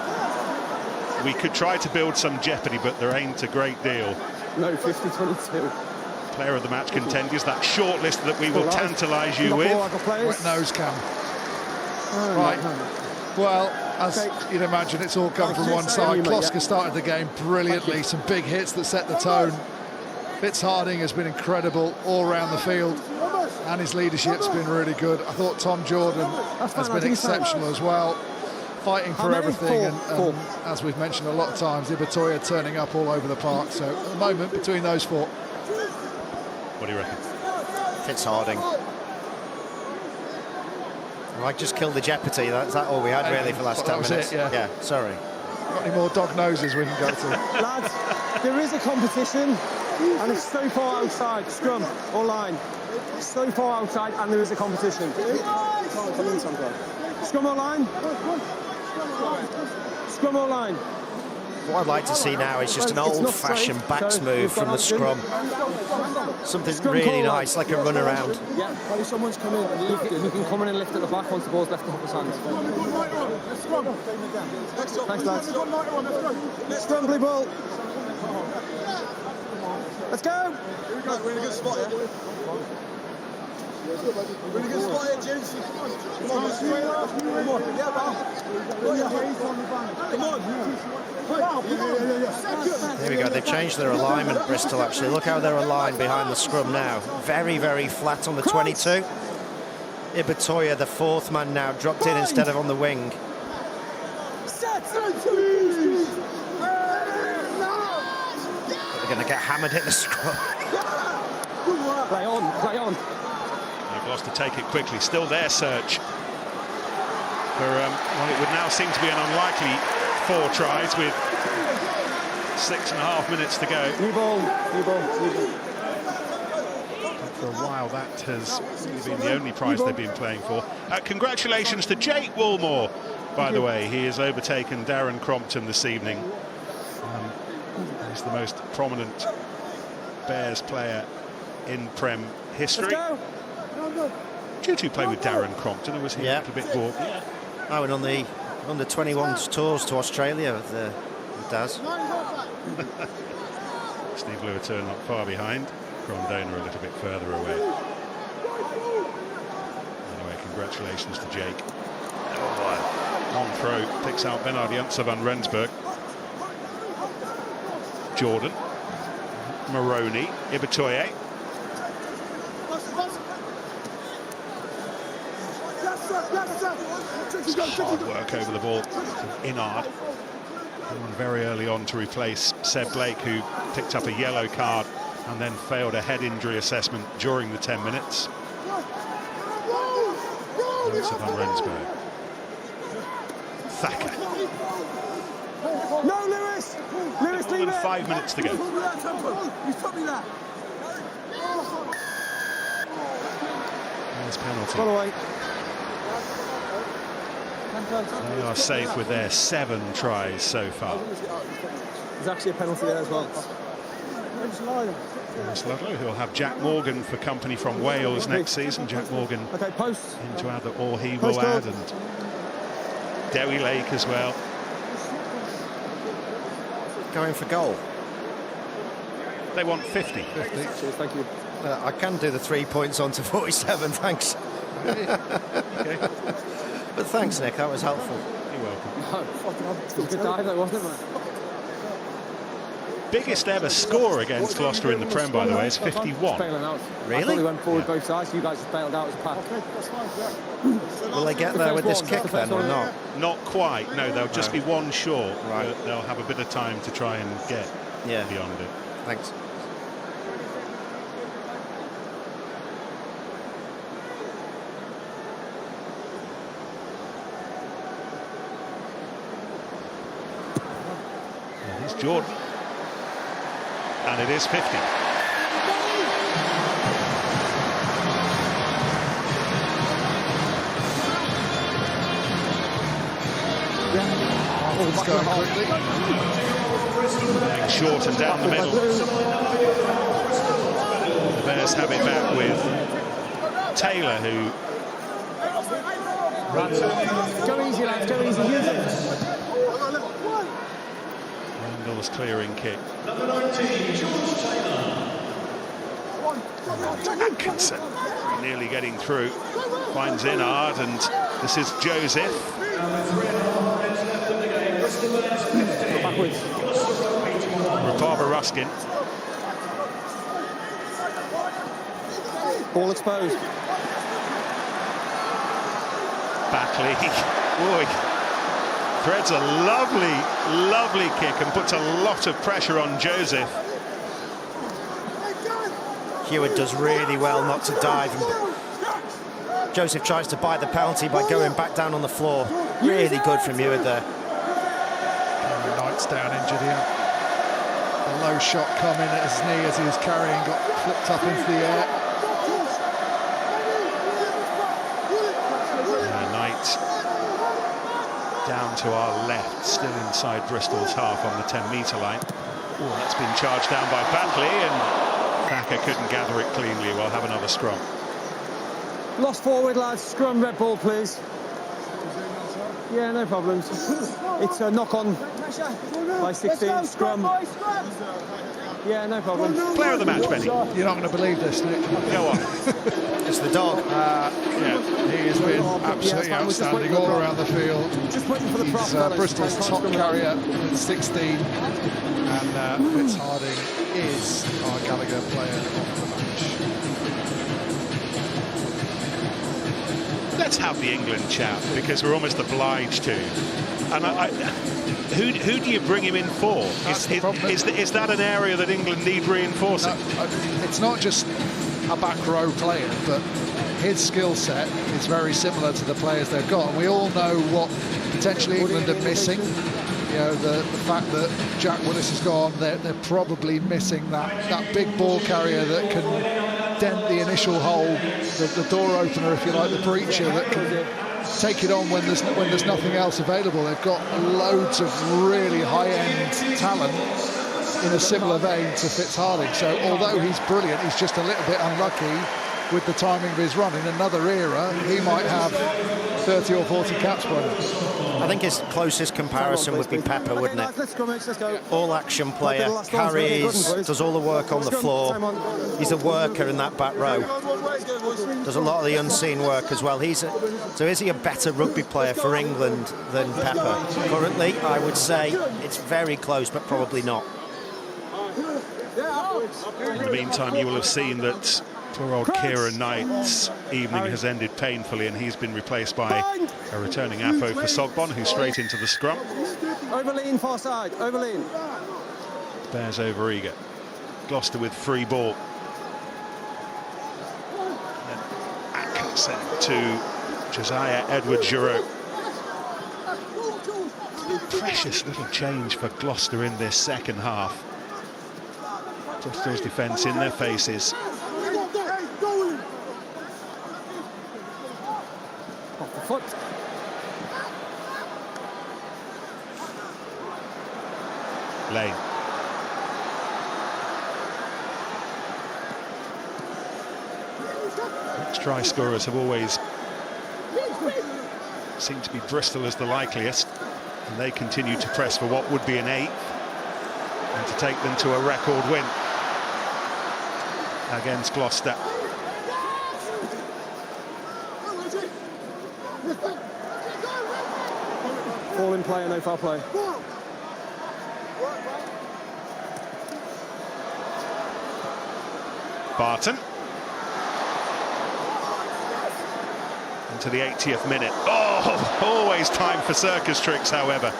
We could try to build some jeopardy, but there ain't a great deal. No, 50-22. Player of the match contenders, that short list that we will tantalise you with. Wet nose cam. Right. Well, as you'd imagine, it's all come from one side. Gloucester started the game brilliantly. Some big hits that set the tone. Fitz Harding has been incredible all around the field, and his leadership's been really good. I thought Tom Jordan has been exceptional as well, fighting for everything, and as we've mentioned a lot of times, Ibitoye turning up all over the park. So at the moment, between those four. What do you reckon? Fitz Harding. Right, just kill the jeopardy. That's that all we had really for the last 10 minutes. Yeah, sorry. Got any more dog noses we can go to? Lads, there is a competition, and it's so far outside, scrum or line. So far outside, and there is a competition. Scrum or line? Scrum or line? What I'd like to see now is just an old-fashioned backs move from the scrum. Something really nice, like a run around. Yeah, someone's come in and lift it. You can come in and lift at the back once the ball's left the hooker's hands. Thanks, lads. Scrum, blue ball. Let's go. We're in a good spot here. Really good spot here, gents. Come on, There we go, they've changed their alignment, Bristol, actually. Look how they're aligned behind the scrum now. Very, very flat on the 22. Ibitoye, the fourth man now, dropped in instead of on the wing. going to get hammered in the scrum. Play on, play on. They've lost to take it quickly. Still their search for what it would now seem to be an unlikely 4 tries with 6.5 minutes to go. New ball, new ball, new ball. For a while, that has really been the only prize they've been playing for. Congratulations to Jake Woolmore, by the way. He has overtaken Darren Crompton this evening. He's the most prominent Bears player in Prem history. Did you play with Darren Crompton, or was he a little bit bored? I went on the under-21s tours to Australia with Daz. Steve Lewitern not far behind. Grondona a little bit further away. Anyway, congratulations to Jake. Long throw, picks out Bernard Janse van Rensburg. Jordan, Maroney, Ibitoye. Hard work over the ball. Inard. Very early on to replace Seb Blake, who picked up a yellow card and then failed a head injury assessment during the 10 minutes. Janse van Rensburg. Thacker. No, Lewis! Lewis, More than 5 minutes to go. There's penalty. They are safe with their 7 tries so far. There's actually a penalty there as well. Ludlow, who'll have Jack Morgan for company from Wales next season. Jack Morgan in to add that all he will add, and Dewi Lake as well. Going for goal. They want 50. 50. Cheers, thank you. I can do the 3 points on to 47, thanks. Okay. But thanks, Nick, that was helpful. You're welcome. It was a good dive, though, wasn't it, man? Biggest ever score against Gloucester in the Prem, by the way, is 51. Really? I thought we went forward both sides. You guys just bailed out as a pack. Will they get there with this kick then, or not? Not quite. No, they'll just be one short. Right. They'll have a bit of time to try and get beyond it. Thanks. Here's Jordan. And it is 50. It's going quickly. Short and down the middle. The Bears have it back with Taylor, who... Go easy, lads, go easy, use it. Randall's clearing kick. Atkinson nearly getting through. Finds Inard, and this is Joseph. Backwards. Rapava Ruskin. Ball exposed. Backley. Boy. Threads a lovely, lovely kick and puts a lot of pressure on Joseph. Hewitt does really well not to dive. Joseph tries to buy the penalty by going back down on the floor. Really good from Hewitt there. Knight's down injured here. A low shot coming at his knee as he was carrying, got flipped up into the air. Knight down to our left, still inside Bristol's half on the 10-metre line. Oh, that's been charged down by Batley, and Thacker couldn't gather it cleanly. We'll have another scrum. Lost forward, lads. Scrum, red ball, please. Yeah, no problems. It's a knock-on by 16, scrum. Yeah, no problem. Player of the match, Benny. You're not going to believe this, Nick. Go on. It's the dog. Yeah, he has been absolutely outstanding all around the field. Just waiting for the prop. He's Bristol's top carrier at 16, and Fitz Harding is our Gallagher player of the match. Let's have the England chat, because we're almost obliged to. And who do you bring him in for? Is that an area that England need reinforcing? It's not just a back row player, but his skill set is very similar to the players they've got, and we all know what potentially England are missing. You know, the fact that Jack Willis has gone, they're probably missing that big ball carrier that can dent the initial hole, the door opener, if you like, the breacher that can take it on when there's nothing else available. They've got loads of really high-end talent in a similar vein to Fitzharding. So although he's brilliant, he's just a little bit unlucky with the timing of his run. In another era, he might have 30 or 40 caps by now. I think his closest comparison would be Pepper, wouldn't it? All-action player, carries, does all the work on the floor. He's a worker in that back row. Does a lot of the unseen work as well. So is he a better rugby player for England than Pepper? Currently, I would say it's very close, but probably not. In the meantime, you will have seen that poor old Kieran Knight's evening has ended painfully, and he's been replaced by a returning Afo for Sogbon, who's straight into the scrum. Overlean, far side, overlean. Bears over eager. Gloucester with free ball. And Atkinson to Josiah Edwards-Giroux. Precious little change for Gloucester in this second half. Gloucester's defence in their faces. Off the foot. Lane. Try scorers have always seemed to be Bristol as the likeliest, and they continue to press for what would be an 8th and to take them to a record win against Gloucester. Fall in play and no foul play. Barton. Into the 80th minute. Oh, always time for circus tricks, however,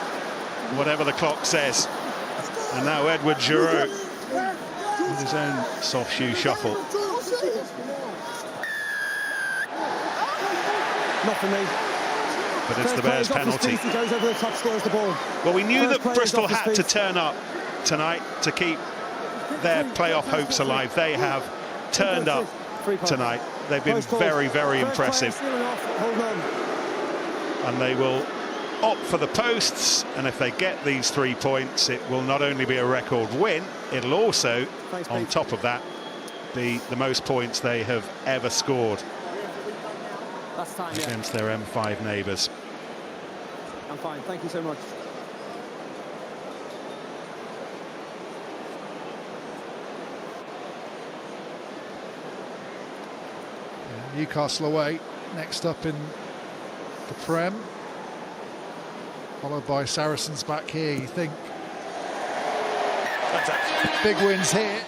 whatever the clock says. And now Edwards-Giroux with his own soft shoe shuffle. Not for me. But it's the Bears' penalty. He goes over the top, scores the ball. Well, we knew that Bristol had to turn up tonight to keep their playoff hopes alive. They have turned up tonight. They've been very, very impressive. And they will opt for the posts, and if they get these 3 points, it will not only be a record win, it'll also, on top of that, be the most points they have ever scored against their M5 neighbours. I'm fine, thank you so much. Newcastle away, next up in the Prem, followed by Saracens back here. You think big wins here.